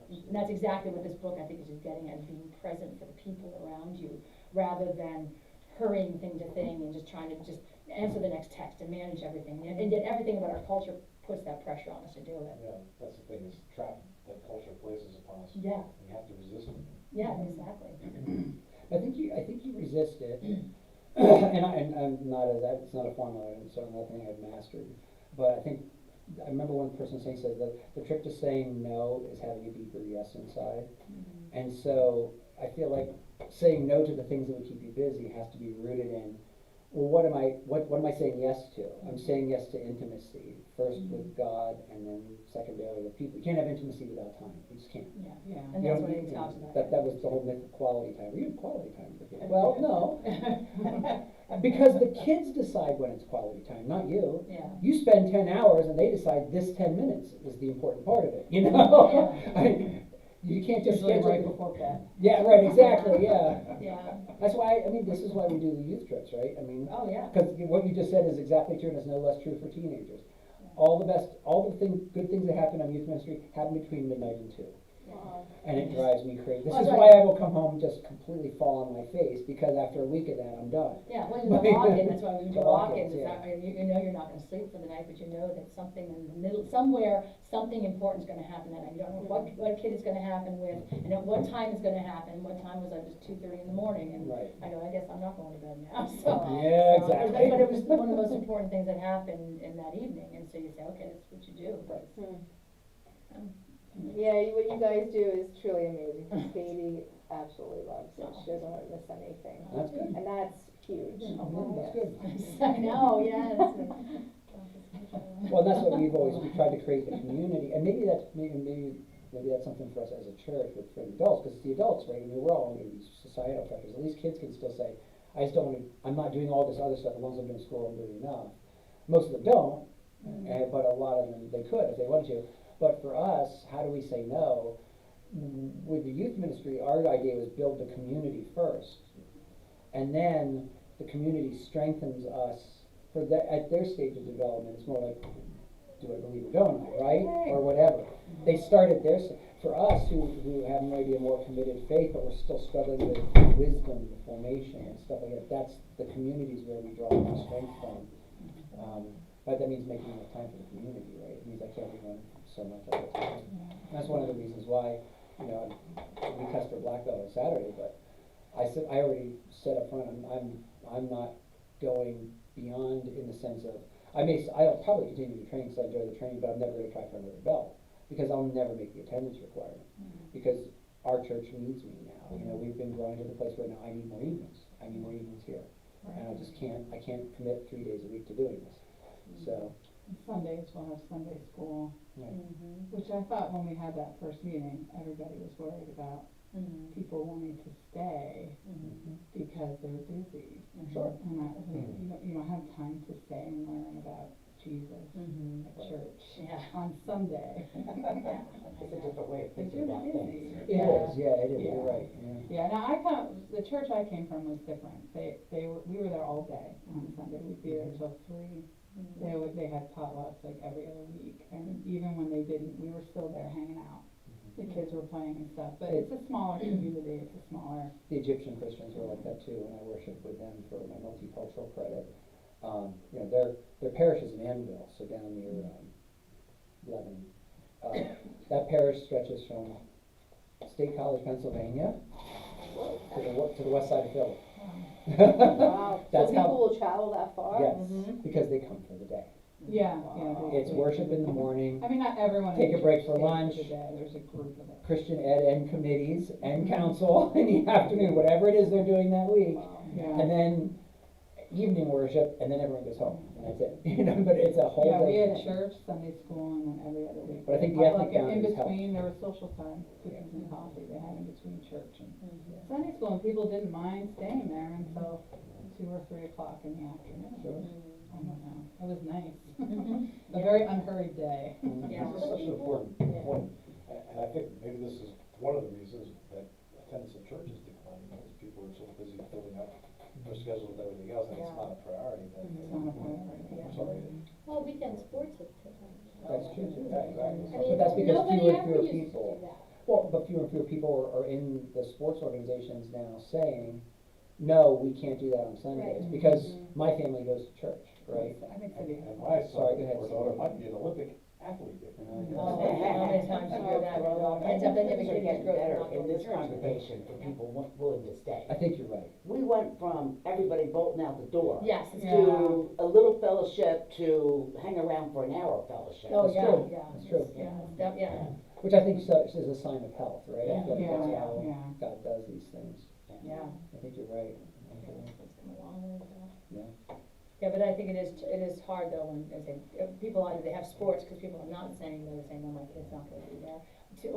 And that's exactly what this book, I think, is just getting at, being present for the people around you, rather than hurrying thing to thing and just trying to just answer the next text and manage everything. And yet everything about our culture puts that pressure on us to do it. Yeah, that's the thing, is the trap that culture places upon us. Yeah. You have to resist it. Yeah, exactly. I think you resist it, and I'm not it's not a formula, and certainly nothing I've mastered, but I remember one person said that the trick to saying no is having a deeper yes inside. And so I feel like saying no to the things that would keep you busy has to be rooted in, well, what am I saying yes to? I'm saying yes to intimacy, first with God, and then secondarily with people. You can't have intimacy without time. You just can't. Yeah. Yeah. And that's what he talks about. That was the whole myth of quality time. We have quality time for kids. Well, no. Because the kids decide when it's quality time, not you. Yeah. You spend 10 hours and they decide this 10 minutes is the important part of it, you know? Yeah. I mean, you can't just Usually schedule right it. before bed. Yeah, right, exactly, yeah. Yeah. That's why, this is why we do the youth trips, right? Oh, yeah. Because what you just said is exactly true, and it's no less true for teenagers. All the good things that happen on youth ministry happen between midnight and 2. And it drives me crazy. This is why I will come home and just completely fall on my face, because after a week of that, I'm done. Yeah, when the walk-in, that's why we do The walk-ins, walk-ins, it's yeah. not, you know you're not gonna sleep for the night, but you know that something in the middle, somewhere, something important is gonna happen that night. You don't know what kid it's gonna happen with, and at what time it's gonna happen. What time was it? It was 2:30 in the morning, and Right. I go, I guess I'm not going to bed now, so. Yeah, so, exactly. But it was one of the most important things that happened in that evening, and so you say, okay, that's what you do. Right. Yeah, what you guys do is truly amazing. Katie absolutely loves it. She doesn't want to miss anything. That's good. And that's huge. That's good. I know, yes. Well, that's what we tried to create the community, and maybe that's something for us as a church for the adults, because it's the adults, right? We're all in these societal pressures. At least kids can still say, I'm not doing all this other stuff, as long as I'm doing school, I'm doing enough. Most of them don't, but a lot of them, they could if they wanted to. But for us, how do we say no? With the youth ministry, our idea was build the community first, and then the community strengthens us at their stage of development. It's more like, do I believe or don't I, right? Or whatever. They start at their for us who have maybe a more committed faith, but we're still struggling with wisdom, formation, and stuff like that, that's the communities where we draw our strength from. But that means making enough time for the community, right? It means I can't be gone so much all the time. That's one of the reasons why, you know, we test for black belt on Saturday, but I already said up front, I'm not going beyond in the sense of, I'll probably continue to train because I enjoy the training, but I'm never gonna try for another belt, because I'll never make the attendance requirement, because our church needs me now. You know, we've been growing to the place where now I need more evenings here, and I can't commit 3 days a week to doing this, so. Sundays, we'll have Sunday school, Right. which I thought when we had that first meeting, everybody was worried about people wanting to stay because they're busy. Sure. And you don't have time to stay and learn about Jesus at church on Sunday. It's a different way of It's thinking really about busy. things. It is, you're right, Yeah, now the church I came from was different. We were there all day on Sunday. We'd be there till 3. They had potlucks like every other week, and even when they didn't, we were still there hanging out. The kids were playing and stuff, but it's a smaller community, it's a smaller. The Egyptian Christians were like that too, and I worshiped with them for my multicultural credit. You know, their parish is in Anvil, so down near Lebanon. That parish stretches from State College, Pennsylvania, to the west side of Philly. Wow, so That's people how- will travel that far? Yes, because they come for the day. Yeah. It's worship in the morning, I mean, not everyone. Take a break for stays lunch. the day. There's a group of us. Christian ed and committees and council in the afternoon, whatever it is they're doing that week. Yeah. And then evening worship, and then everyone goes home, and that's it. You know, but it's a whole Yeah, we day had thing. church, Sunday school, and then every other week. But I think the Like ethnic in boundaries help. between, there was social time, cookies and coffee they had in between church and Sunday school, and people didn't mind staying there until 2 or 3 o'clock in the afternoon. Sure. I don't know, it was nice. A very unhurried day. Yeah. This is such an important point, and I think maybe this is one of the reasons that attendance at church is declining, because people are so busy filling up their schedule with everything else, and it's not a priority then. It's not a priority. I'm sorry. Well, weekend sports have That's true too, right, right. I mean, But that's because nobody fewer and ever fewer used to people. do that. Well, but fewer and fewer people are in the sports organizations now saying, no, we can't do that on Sundays, Right. because my family goes to church, right? I think City And my Sorry, son go ahead. or daughter might be an Olympic athlete. Oh, how many times you hear that? Ends up then you have a Things are kid who's getting growing better up in going this to church. congregation for people willing to stay. I think you're right. We went from everybody bolting out the door Yes, it's Yeah. to a little fellowship to hang around for an hour fellowship. Oh, That's yeah, true. yeah. That's true. Yeah. Which I think is a sign of health, right? I feel like Yeah, that's yeah, how yeah. God does these things. Yeah. I think you're right. It's come a long way with that. Yeah. Yeah, but I think it is hard though when, as people, they have sports, because people are not saying, they're saying, no, my kid's not gonna be there.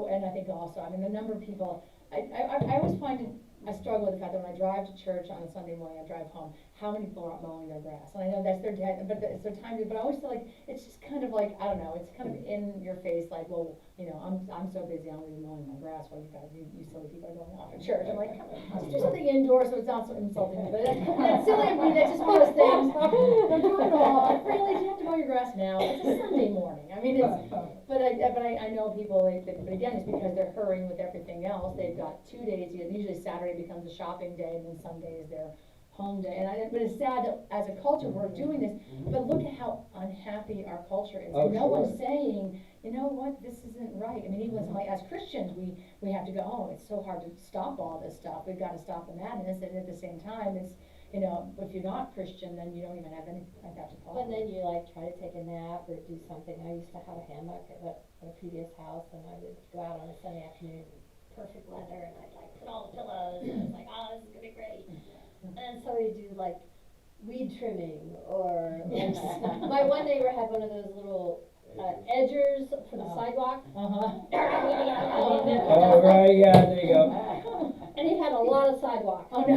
And I think also, I mean, the number of people, I always find it, I struggle with the fact that when I drive to church on a Sunday morning, I drive home, how many people are out mowing their grass? And I know that's their day, but it's their time to, but I always feel like, it's just kind of like, I don't know, it's kind of in your face, like, well, you know, I'm so busy, I'm gonna be mowing my grass while you guys, you silly people are going off to church. I'm like, come on, let's do something indoors so it's not so insulting, but that's silly of me, that's just one of those things. I'm doing it all, really, do you have to mow your grass now? It's a Sunday morning, I mean, it's, but I know people, but again, it's because they're hurrying with everything else. They've got 2 days, usually Saturday becomes a shopping day, and then Sunday is their home day. But it's sad that as a culture, we're doing this, but look at how unhappy our culture is. Oh, And no sure. one's saying, you know what, this isn't right. I mean, even like as Christians, we have to go, oh, it's so hard to stop all this stuff. We've got to stop the madness. And at the same time, it's, you know, if you're not Christian, then you don't even have any like that to follow. And then you like try to take a nap or do something. I used to have a hammock at a previous house, and I would go out on a Sunday afternoon, perfect weather, and I'd like put all the pillows, and I was like, oh, this is gonna be great. And so we'd do like weed trimming, or like, my one neighbor had one of those little edgers for the sidewalk. Oh, right, yeah, there you go. And he had a lot of sidewalk. Oh, no.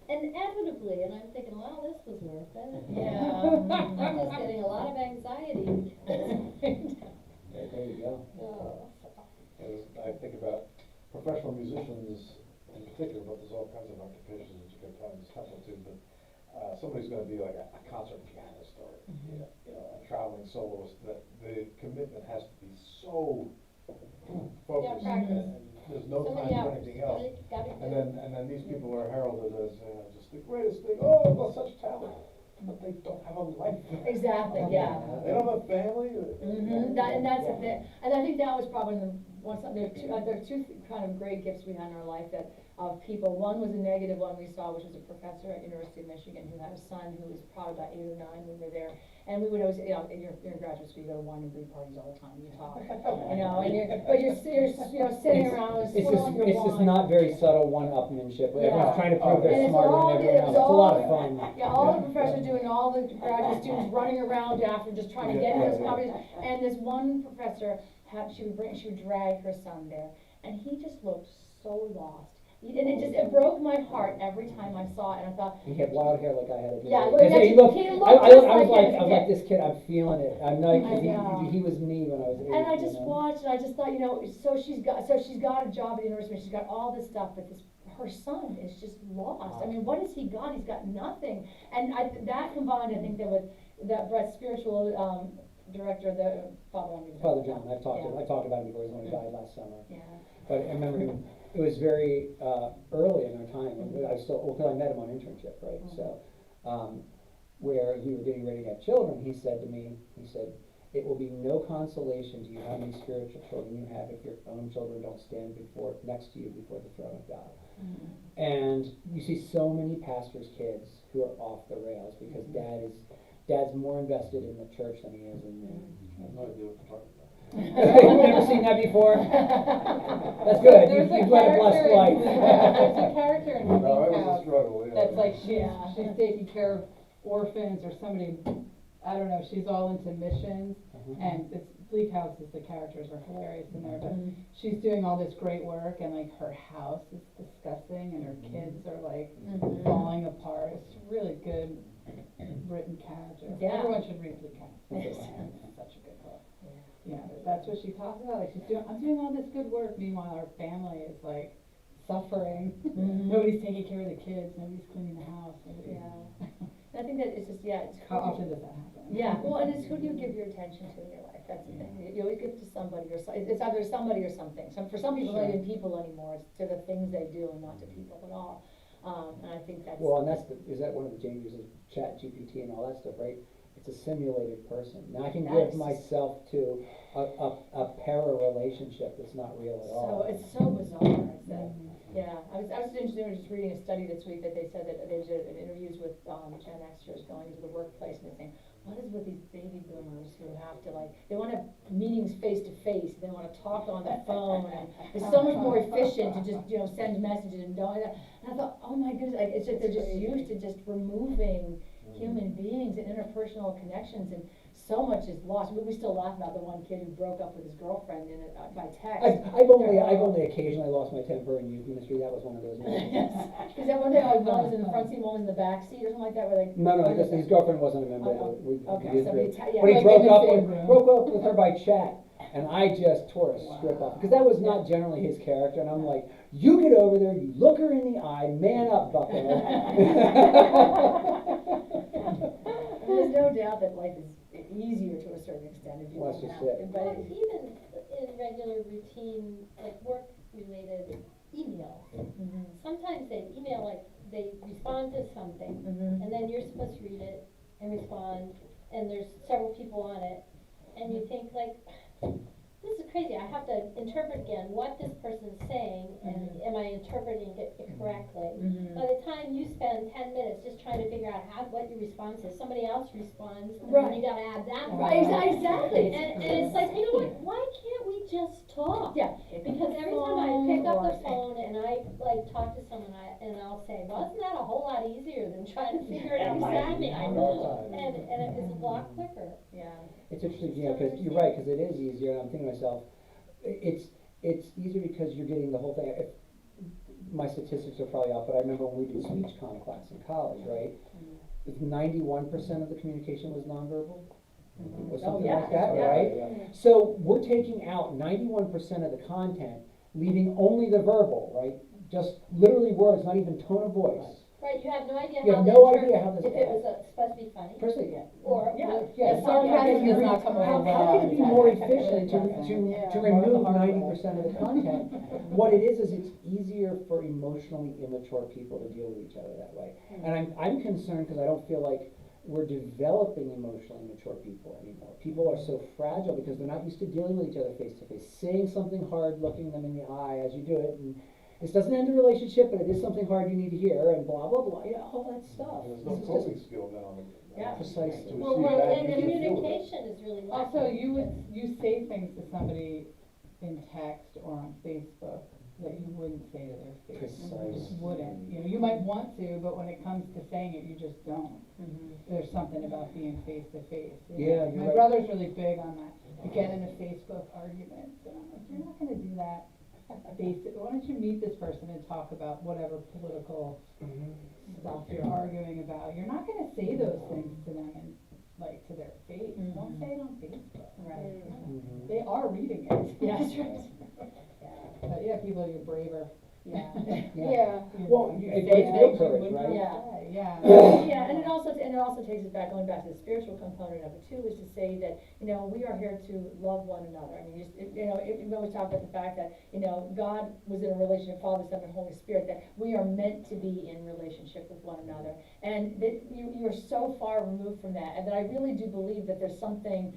And inevitably, and I'm thinking, well, this was worth it. Yeah. I'm just getting a lot of anxiety. There you go. Oh, I think about professional musicians in particular, but there's all kinds of occupations that you can find this temple to, but somebody's gonna be like a concert pianist or, you know, a traveling soloist, that the commitment has to be so focus. practice. And there's no So time many for hours. anything else. Gotta do And it. then these people are heralded as, just the greatest thing, oh, well, such talent, but they don't have a life. Exactly, yeah. They don't have a family. And that's the thing, and I think that was probably there are two kind of great gifts we had in our life that, of people. One was a negative one we saw, which was a professor at University of Michigan who had a son who was probably about 8 or 9 when we were there. And we would always, in your graduate school, you go to wine and beer parties all the time, you talk, and you're sitting around It's swirling your it's this wine. not very subtle one-upmanship, where Yeah. everyone's trying to prove And they're it's smarter all- than everyone it else, was it's a lot of all- fun. Yeah, all the professors doing, all the graduate students running around after, just trying to get in those companies. And this one professor she would drag her son there, and he just looked so lost. And it broke my heart every time I saw it, and I thought, He had wild hair like I had. Yeah, Because look, he looked, he I looked was just like, like him as a I was like, kid. this kid, I'm feeling it, I'm like, I know. he was me when I was 8. and I just you know? watched, and I just thought, so she's got a job at the university, she's got all this stuff, but her son is just lost. I mean, what has he got? He's got nothing. And that combined, I think, with that Brett's spiritual director, the Father John, I've talked about him before, he's when he died last summer. Yeah. But I remember him, it was very, early in our time, and because I met him on internship, right, so, where we were getting ready to have children, he said to me, it will be no consolation to you how many spiritual children you have if your own children don't stand next to you before the throne of God. And you see so many pastors' kids who are off the rails because dad's more invested in the church than he is in the. I have no idea what you're talking about. You've never seen that before? That's good. You've led a blessed life. There's a character in No, it Bleak was a House struggle, yeah. that's like Yeah. she's taking care of orphans or somebody, I don't know, she's all into missions, and it's Bleak House is the characters are hilarious in there, but she's doing all this great work, and like her house is disgusting, and her kids are like falling apart. It's really good written character. Yeah. Everyone should read Bleak House. It's such a good book. Yeah, that's what she talks about. Like I'm doing all this good work. Meanwhile, our family is like suffering. Nobody's taking care of the kids. Nobody's cleaning the house. Nobody's. Yeah. And I think that it's just, it's. How often does that happen? Yeah, well, and it's who do you give your attention to in your life? That's the thing. You always give to somebody it's either somebody or something. For some people, it's not even people anymore. It's to the things they do and not to people at all. And I think that's. Well, and is that one of the dangers of Chat GPT and all that stuff, right? It's a simulated person. Now I can give myself to a para relationship that's not real at all. So it's so bizarre. It's that, yeah, I was interested in just reading a study this week that they said that they did interviews with Gen Xers going into the workplace, and they're saying, what is with these baby boomers who have to they want to have meetings face to face, they want to talk on the phone, and it's so much more efficient to just send messages and don't. And I thought, oh my goodness, it's just they're just used to just removing human beings and interpersonal connections, and so much is lost. We still laugh about the one kid who broke up with his girlfriend by text. I've only occasionally lost my temper in youth ministry. That was one of those moments. Is that one day one was in the front seat, one was in the back seat, or something like that, where they? No, because his girlfriend wasn't a member Oh, of the okay, youth so group. yeah. But he Like broke in the up same room. with her by chat. And I just tore a strip off, because that was not generally his character, and I'm like, you get over there, you look her in the eye, man up, bucko. There's no doubt that life is easier to a certain extent if you Well, that's don't just have it. to, But but even in regular routine, like work-related emails, sometimes they email, they respond to something, and then you're supposed to read it and respond, and there's several people on it, and you think this is crazy, I have to interpret again what this person's saying, and am I interpreting it correctly? By the time you spend 10 minutes just trying to figure out what your response is, somebody else responds, and then you gotta add that. Exactly. And it's like, you know what, why can't we just talk? Yeah. Because every time I pick up the phone and I talk to someone, and I'll say, well, isn't that a whole lot easier than trying to figure it out exactly? I know, and it's a lot quicker. Yeah. It's interesting, because you're right, because it is easier, and I'm thinking to myself, it's easier because you're getting the whole thing. My statistics are probably off, but I remember when we did speech comm class in college, right? 91% of the communication was nonverbal, or something like that, right? So we're taking out 91% of the content, leaving only the verbal, right? Just literally words, not even tone of voice. Right, you have no idea You how have they no interpret- idea how this if it was supposed to be funny, Personally, yeah. or, Yeah. Yeah, sarcasm does not come over How well can on it be text. more It really efficient doesn't. Yeah. to Learn the remove hard way. 90% of the content? What it is it's easier for emotionally immature people to deal with each other that way. And I'm concerned because I don't feel like we're developing emotionally mature people anymore. People are so fragile because they're not used to dealing with each other face to face, saying something hard, looking them in the eye as you do it, and this doesn't end a relationship, but it is something hard you need to hear, and blah, blah, blah, yeah, all that stuff. There's no This is coping skill then on the. Yeah. Precisely. To well, receive that, and you can deal with it. communication is really lacking. Also, you say things to somebody in text or on Facebook that you wouldn't say to their face. Precisely. You just wouldn't. You know, you might want to, but when it comes to saying it, you just don't. There's something about being face to face. Yeah, you're My right. brother's really big on that. You get into Facebook arguments, and I'm like, you're not gonna do that. Why don't you meet this person and talk about whatever political stuff you're arguing about? You're not gonna say those things to them and like to their face. Don't say it on Facebook. Right. Mhm. They are reading it. Yeah, that's right. But yeah, people, you're braver. Yeah. Yeah. Well, You it's say real things you courage, wouldn't right? Yeah. say, yeah. Yeah, and it also takes us back, going back to the spiritual component of it too, is to say that, you know, we are here to love one another. I mean, when we talk about the fact that, you know, God was in a relationship, Father, Son, and Holy Spirit, that we are meant to be in relationship with one another. And that you're so far removed from that, and that I really do believe that there's something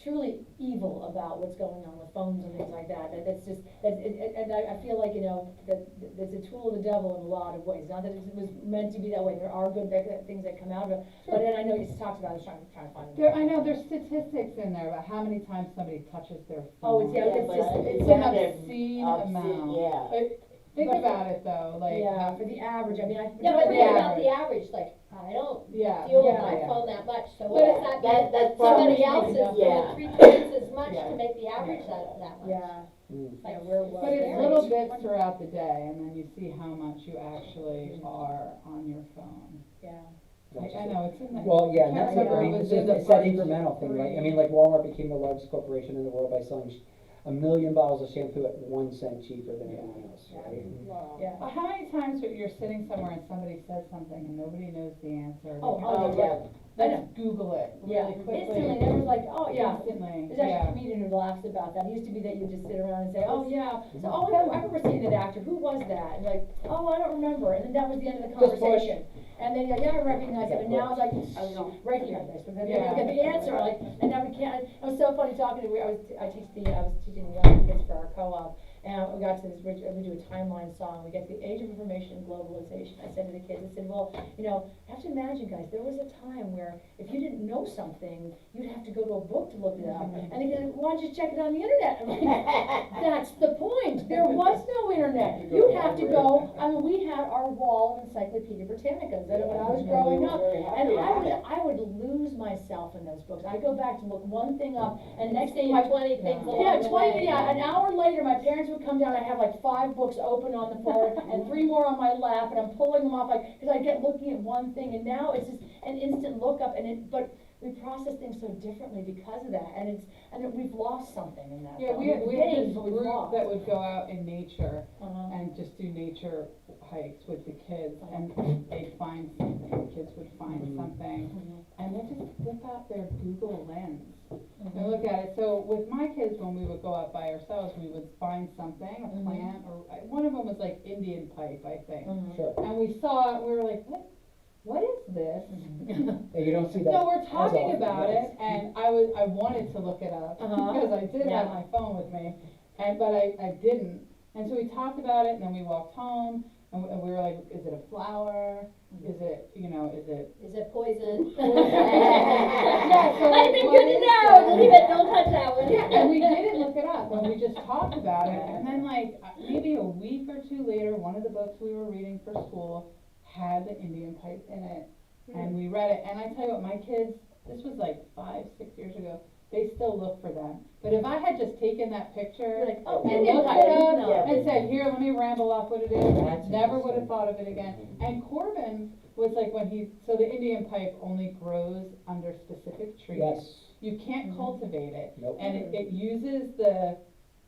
truly evil about what's going on with phones and things like that. That's just, and I feel like, you know, that it's a tool of the devil in a lot of ways. Not that it was meant to be that way. There are good things that come out of it. But then I know you talked about it, I was trying to find it. I know, there's statistics in there about how many times somebody touches their Oh, phone. it's It's an obscene amount. Yeah. Think But- about it though, like. Yeah, for the average, I mean, Yeah, but the think about average. the average, like, I don't Yeah. deal with Yeah. my Yeah. phone that much, so Yeah, what does that mean? that's Somebody probably- else is yeah. doing 3 times as much Yeah. to make the average that much. Yeah, Mm. yeah, we're But it's Very little scary. bits throughout the day, and then you see how much you actually are on your phone. yeah. I know, it's in the. Well, yeah, and I that's can't it, I mean, remember, it's it was in just, it's the that first incremental thing, right? I three. mean, like Walmart became the largest corporation in the world by selling 1 million bottles of shampoo at 1 cent cheaper than everyone else, right? Yeah. How many times you're sitting somewhere and somebody says something and nobody knows the answer? Oh, Oh, yeah. I know. Let's Google it Yeah, really quickly. instantly, there was like, oh, yeah. Instantly, There's actually a yeah. comedian who laughs about that. It used to be that you just sit around and say, oh, yeah, so, oh, I remember seeing that actor, who was that? And like, oh, I don't remember, and then that was the end of the Just push. conversation. And then, yeah, I recognize it, but now it's like, I don't know, right here, this, but then you Yeah. get the answer, like, and now we can't, it was so funny talking to, I was teaching the young kids for our co-op, and we got to this, we do a timeline song, we get to the age of information and globalization. I said to the kids, I said, well, you know, you have to imagine, guys, there was a time where if you didn't know something, you'd have to go to a book to look it up. And they go, why don't you check it on the internet? I'm like, that's the point. There was no internet. You have to go, I mean, we had our wall of Encyclopedia Britannicas that when I was growing up. And I would lose myself in those books. I'd go back to look one thing up, and next thing my 20 things along yeah, the 20, way. yeah, an hour later, my parents would come down, I have like 5 books open on the floor, and 3 more on my lap, and I'm pulling them off, like, cause I get looking at one thing, and now it's just an instant lookup, but we process things so differently because of that, and we've lost something in that. Yeah, we had Gained, this but we've group lost. that would go out in nature Uh-huh. and just do nature hikes with the kids, and they'd find something, the kids would find something, and they just whip out their Google Lens and look at it. So with my kids, when we would go out by ourselves, we would find something, a plant, or one of them was like Indian pipe, I think. Sure. And we saw it, we were like, what is this? Yeah, you don't see that. So we're as talking often, about yes. it, and I wanted to look it up, Uh-huh. because I did Yeah. have my phone with me, but I didn't. And so we talked about it, and then we walked home, and we were like, is it a flower? Is it, is it? Is it poison? Yeah, so I'd be what good to is know, it? leave it, don't touch that one. Yeah, and we didn't look it up, and we just talked about it, and then like, maybe a week or 2 later, one of the books we were reading for school had the Indian pipe in it, and we read it, and I tell you what, my kids, this was like 5, 6 years ago, they still look for them. But if I had just taken that picture You're like, oh, and Indian looked pipe, it up no. and said, here, let me ramble off what it is, That's never would have interesting. thought of it again. And Corbin was like so the Indian pipe only grows under specific trees. Yes. You can't cultivate it. Nope. And it uses the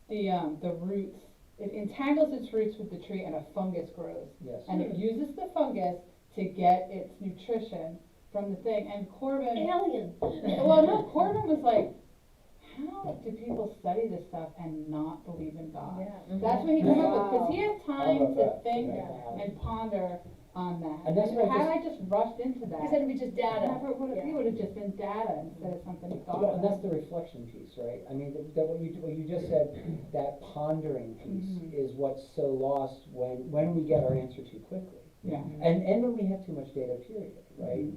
roots, it entangles its roots with the tree and a fungus grows. Yes. And it uses the fungus to get its nutrition from the thing, and Corbin, Alien. well, no, Corbin was like, how do people study this stuff and not believe in God? Yeah. That's what he came up with, cause he had How time about to that? think Yeah. and ponder on that. And that's what I Had I just rushed into that, Because then it'd be just data. never would have, Yeah. it would have just been data instead of something he thought Well, and that's about. the reflection piece, right? I mean, that what you just said, that pondering piece Mhm. is what's so lost when we get our answer too quickly. Yeah. And when we have too much data, period, right?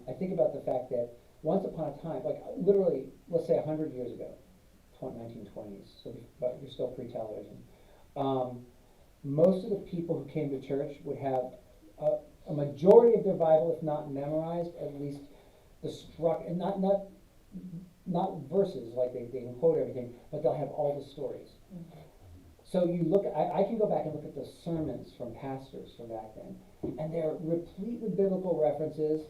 I think about the fact that once upon a time, like literally, let's say 100 years ago, 1920s, so but you're still pre-television, most of the people who came to church would have a majority of their Bible, if not memorized, at least the and not verses, like they can quote everything, but they'll have all the stories. So you look, I can go back and look at the sermons from pastors from back then, and they're replete with biblical references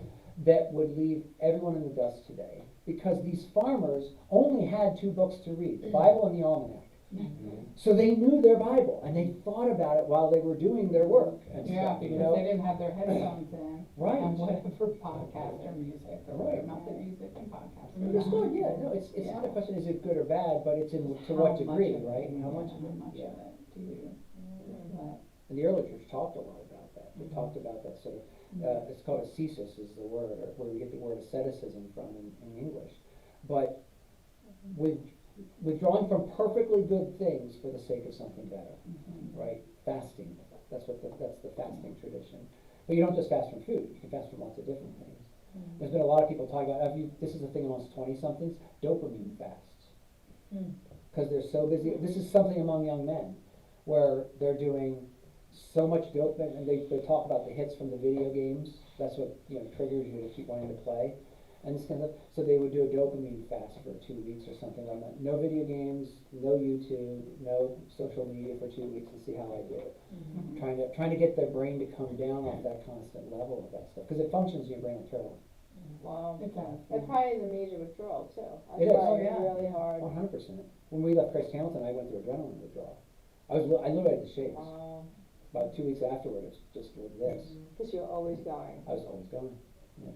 that would leave everyone in the dust today. Because these farmers only had 2 books to read, the Bible and the Almanac. So they knew their Bible, and they thought about it while they were doing their work and Yeah, stuff, you because know? they didn't have their headphones in. Right. And whatever podcast or music or Right. whatever, not that music and podcasts. I mean, there's still, yeah, no, it's not a question, is it good or bad, but it's to what degree, right? How How much much of it, of yeah. it do you let? And the early church talked a lot about that. They talked about that sort of, it's called ascesis is the word, or where we get the word asceticism from in English. But withdrawing from perfectly good things for the sake of something better, right? Fasting, that's the fasting tradition. But you don't just fast from food, you can fast from lots of different things. There's been a lot of people talking about, this is a thing amongst 20-somethings, dopamine fasts. Because they're so busy. This is something among young men, where they're doing so much dopamine, and they talk about the hits from the video games. That's what triggers you to keep wanting to play, and this kind of. So they would do a dopamine fast for 2 weeks or something like that. No video games, no YouTube, no social media for 2 weeks, and see how I do it. Trying to get their brain to come down off that constant level of that stuff, because it functions in your brain internally. Wow. It does. It probably is a major withdrawal too. It is. Probably Oh, yeah. really hard. 100%. When we left Christ Hamilton, I went through adrenaline withdrawal. I literally had the shakes. Wow. About 2 weeks afterward, it's just with this. Because you're always going. I was always going. Yeah.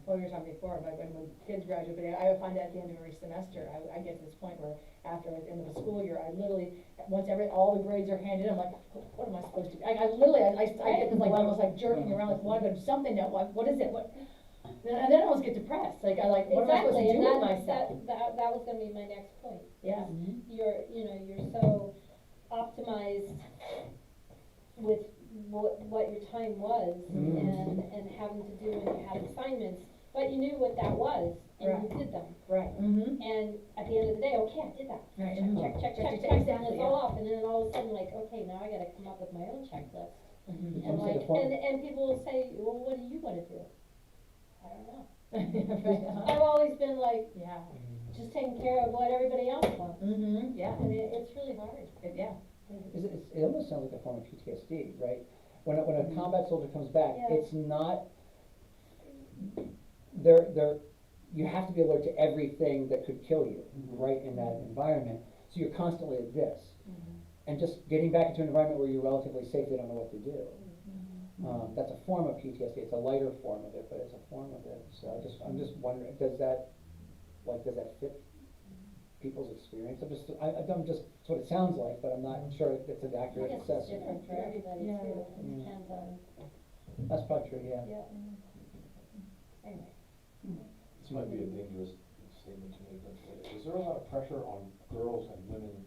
Well, you were talking before, but when kids graduate, but I would find that at the end of every semester, I get to this point where after the end of the school year, I literally, once all the grades are handed in, I'm like, what am I supposed to do? I literally, I get this like, almost like jerking around, like, wanting to do something now, like, what is it, what? And then I almost get depressed, like, what am I supposed to do with myself? That was gonna be my next point. Yeah. You're so optimized with what your time was and having to do when you had assignments, but you knew what that was and you did them. Right. Mm-hmm. And at the end of the day, okay, I did that. Right. Check, and Exactly, it's all off, and then all of a sudden like, okay, now I gotta come up with my own checklist. Mm-hmm. And Comes to like, the point. and people will say, well, what do you wanna do? I don't know. Right. I've always been like, Yeah. just taking care of what everybody else wants. Mm-hmm. Yeah. And it's really hard. Yeah. It almost sounds like a form of PTSD, right? When a combat soldier comes back, Yeah. it's not. You have to be alert to everything that could kill you, right, in that environment. So you're constantly at this, and just getting back into an environment where you're relatively safe, they don't know what to do. That's a form of PTSD. It's a lighter form of it, but it's a form of it. So I'm just wondering, does that fit people's experience? I'm just, it's what it sounds like, but I'm not sure if it's an I accurate guess it's assessment. different for everybody Yeah. too. It depends on, That's probably true, yeah. Anyway. This might be a dangerous statement to make, but is there a lot of pressure on girls and women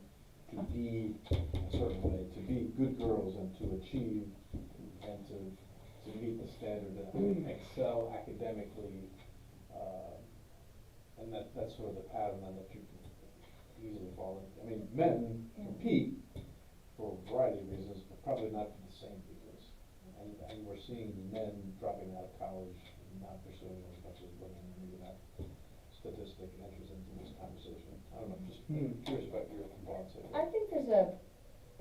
to be a certain way, to be good girls and to achieve and to meet the standard and excel academically, and that's sort of the pattern that you can easily fall into. I mean, men compete for a variety of reasons, but probably not for the same reasons. And we're seeing men dropping out of college and not pursuing as much as women, and maybe that statistic enters into this conversation. I don't know, just curious about your thoughts. I think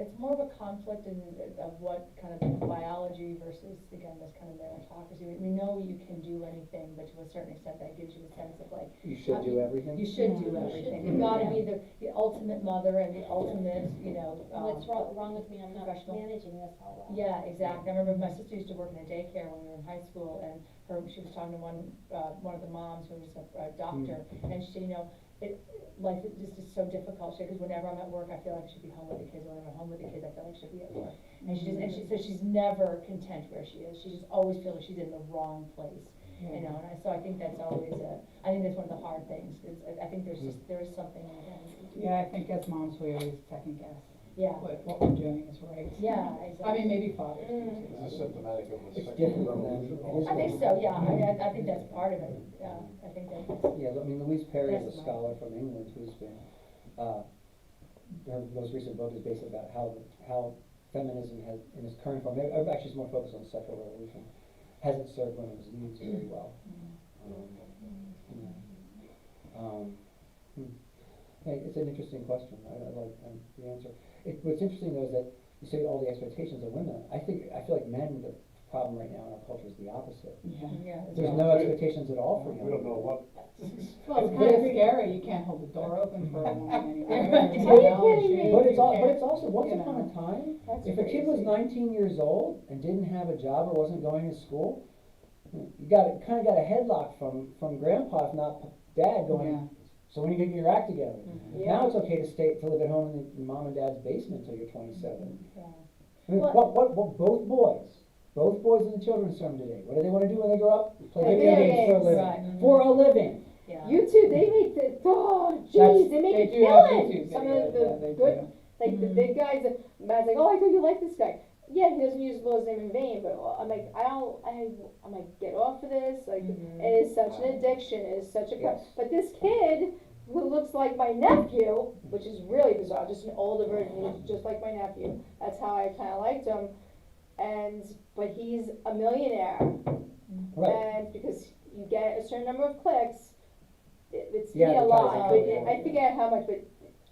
it's more of a conflict of what kind of biology versus, again, this kind of meritocracy. We know you can do anything, but to a certain extent, that gives you a sense of like. You should do everything. You should do Yeah. everything. You You've gotta should. be the ultimate mother and the ultimate, What's wrong with me, I'm not professional. managing this all well. Yeah, exactly. I remember my sister used to work in a daycare when we were in high school, and she was talking to one of the moms who was a doctor, and she said, life is just so difficult. She said, because whenever I'm at work, I feel like I should be home with the kids. Whenever I'm home with the kids, I feel like I should be at work. And she said she's never content where she is. She just always feels like she's in the wrong place. And so I think that's always I think that's one of the hard things, is I think there is something in that. Yeah, I think as moms, we always second guess Yeah. what we're doing is right. Yeah, exactly. I mean, maybe fathers do Is too. this symptomatic of the It's second different revolution? than, it is I think so, yeah, I think that's part of it, yeah, I think that's. Yeah, I mean, Louise Perry is a That's mine. scholar from England who's been, her most recent book is basically about how feminism has, in its current form, actually it's more focused on the sexual revolution, hasn't served women's needs very well. Hey, it's an interesting question. I like the answer. What's interesting though is that you say all the expectations of women. I feel like men, the problem right now in our culture is the opposite. Yeah. There's no expectations at all for We young don't know people. what. Well, it's kind of scary, you can't hold the door open for a woman anymore. Right. You Are you know, kidding me? But you can't- it's also, once you upon a know. time, That's if a kid was crazy. 19 years old and didn't have a job or wasn't going to school, you got a headlock from grandpa, if not dad, going, Yeah. so when are you gonna get your act together? Yeah. Now it's okay to live at home in the mom and dad's basement until you're 27. Yeah. I mean, Well- what both boys in the children's home today, what do they wanna do when they grow up? Play Play video video games for a games. living. Right. For a living. Yeah. YouTube, they make the, That's- jeez, they make They it do have killing. YouTube Some videos, of yeah, the they good, do. like the big guys, Matt's like, oh, I thought you liked this guy. Yeah, he doesn't use Lord's name in vain, but I'm like, I'm like, get off of this, like, it is such an addiction, it is such a, Yes. but this kid, who looks like my nephew, which is really bizarre, just an older version, he looks just like my nephew, that's how I kinda liked him, but he's a millionaire, Right. and because you get a certain number of clicks, it's Yeah, me a lot, advertising. but I forget how much, but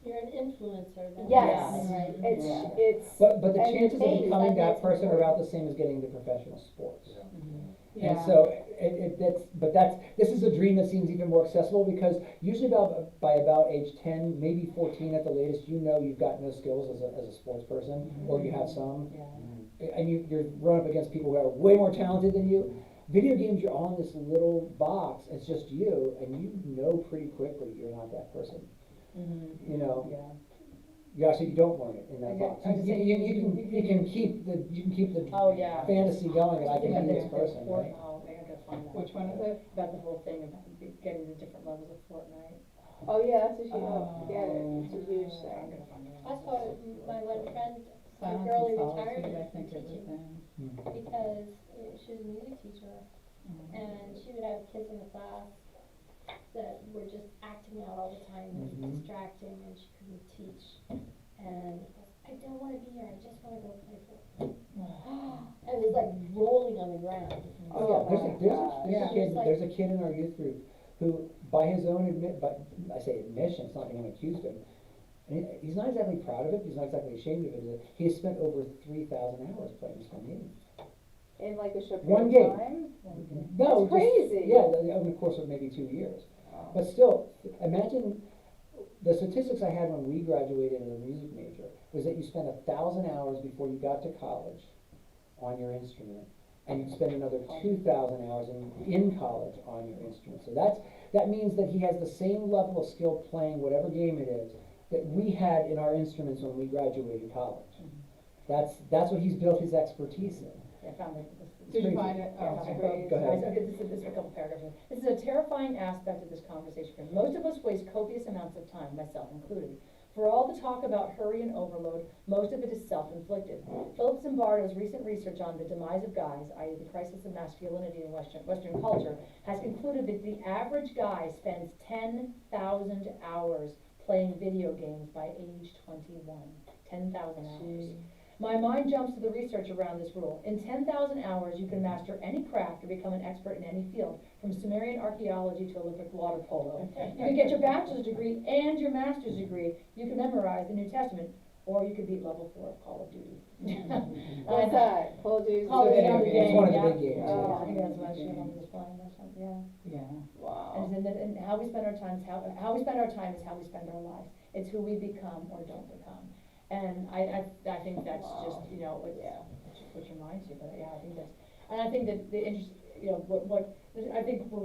You're an influencer then. yes, Right. it's, But the and chances of hey, becoming that that's person are important. about the same as getting into professional sports. Yeah. And so this is a dream that seems even more accessible because usually by about age 10, maybe 14 at the latest, you've got no skills as a sports person, or you have some, and you're run up against people who are way more talented than you. Video games, you're all in this little box, it's just you, and you know pretty quickly you're not that person. You know, you actually don't learn it in that box. You can keep the Oh, yeah. fantasy going, and I can Yeah, be this there's person, right? Oh, I gotta find that. Which one is it? About the whole thing about getting the different levels of Fortnite. oh yeah, that's a huge, Oh. get it, it's a huge I'm thing. gonna find it. That's why my one friend, Silence girl and who solitude, retired I is think it was teaching. in. because she was a music teacher, and she would have kids in the class that were just acting out all the time, and Mhm. distracting, and she couldn't teach. And I don't wanna be here, I just wanna go play Fortnite. And it was like rolling on the ground. Oh, yeah, Oh my gosh. there's a kid in our youth group who, by his own I say admission, it's not that anyone accused him, and he's not exactly proud of it, he's not exactly ashamed of it, is that he has spent over 3,000 hours playing this one game. In like a short One period of game. time? No, That's crazy. Yeah, over the course of maybe 2 years. But still, imagine the statistics I had when we graduated as a music major was that you spent 1,000 hours before you got to college on your instrument, and you'd spend another 2,000 hours in college on your instrument. So that means that he has the same level of skill playing whatever game it is that we had in our instruments when we graduated college. That's what he's built his expertise in. Yeah, I found it. Did you crazy. find it? Yeah, Oh, it's okay. great. Go ahead. This is a couple paragraphs. This is a terrifying aspect of this conversation. For most of us waste copious amounts of time, myself included. For all the talk about hurry and overload, most of it is self-inflicted. Philip Zimbardo's recent research on the demise of guys, i.e. the crisis of masculinity in Western culture, has concluded that the average guy spends 10,000 hours playing video games by age 21. 10,000 hours. My mind jumps to the research around this rule. In 10,000 hours, you can master any craft or become an expert in any field, from Sumerian archaeology to Olympic water polo. You can get your bachelor's degree and your master's degree. You can memorize the New Testament, or you could beat level 4 of Call of Duty. What's that? Call of Duty? Call of Duty on the It's game, one of the yeah. big games, Yeah, yeah. I think that's what she was playing or something, yeah. Yeah. Wow. And how we spend our time is how we spend our time is how we spend our lives. It's who we become or don't become. And I think that's just, you know, it's, Yeah. what your mind to, but yeah, I think that's, and I think that the interest, you know, what I think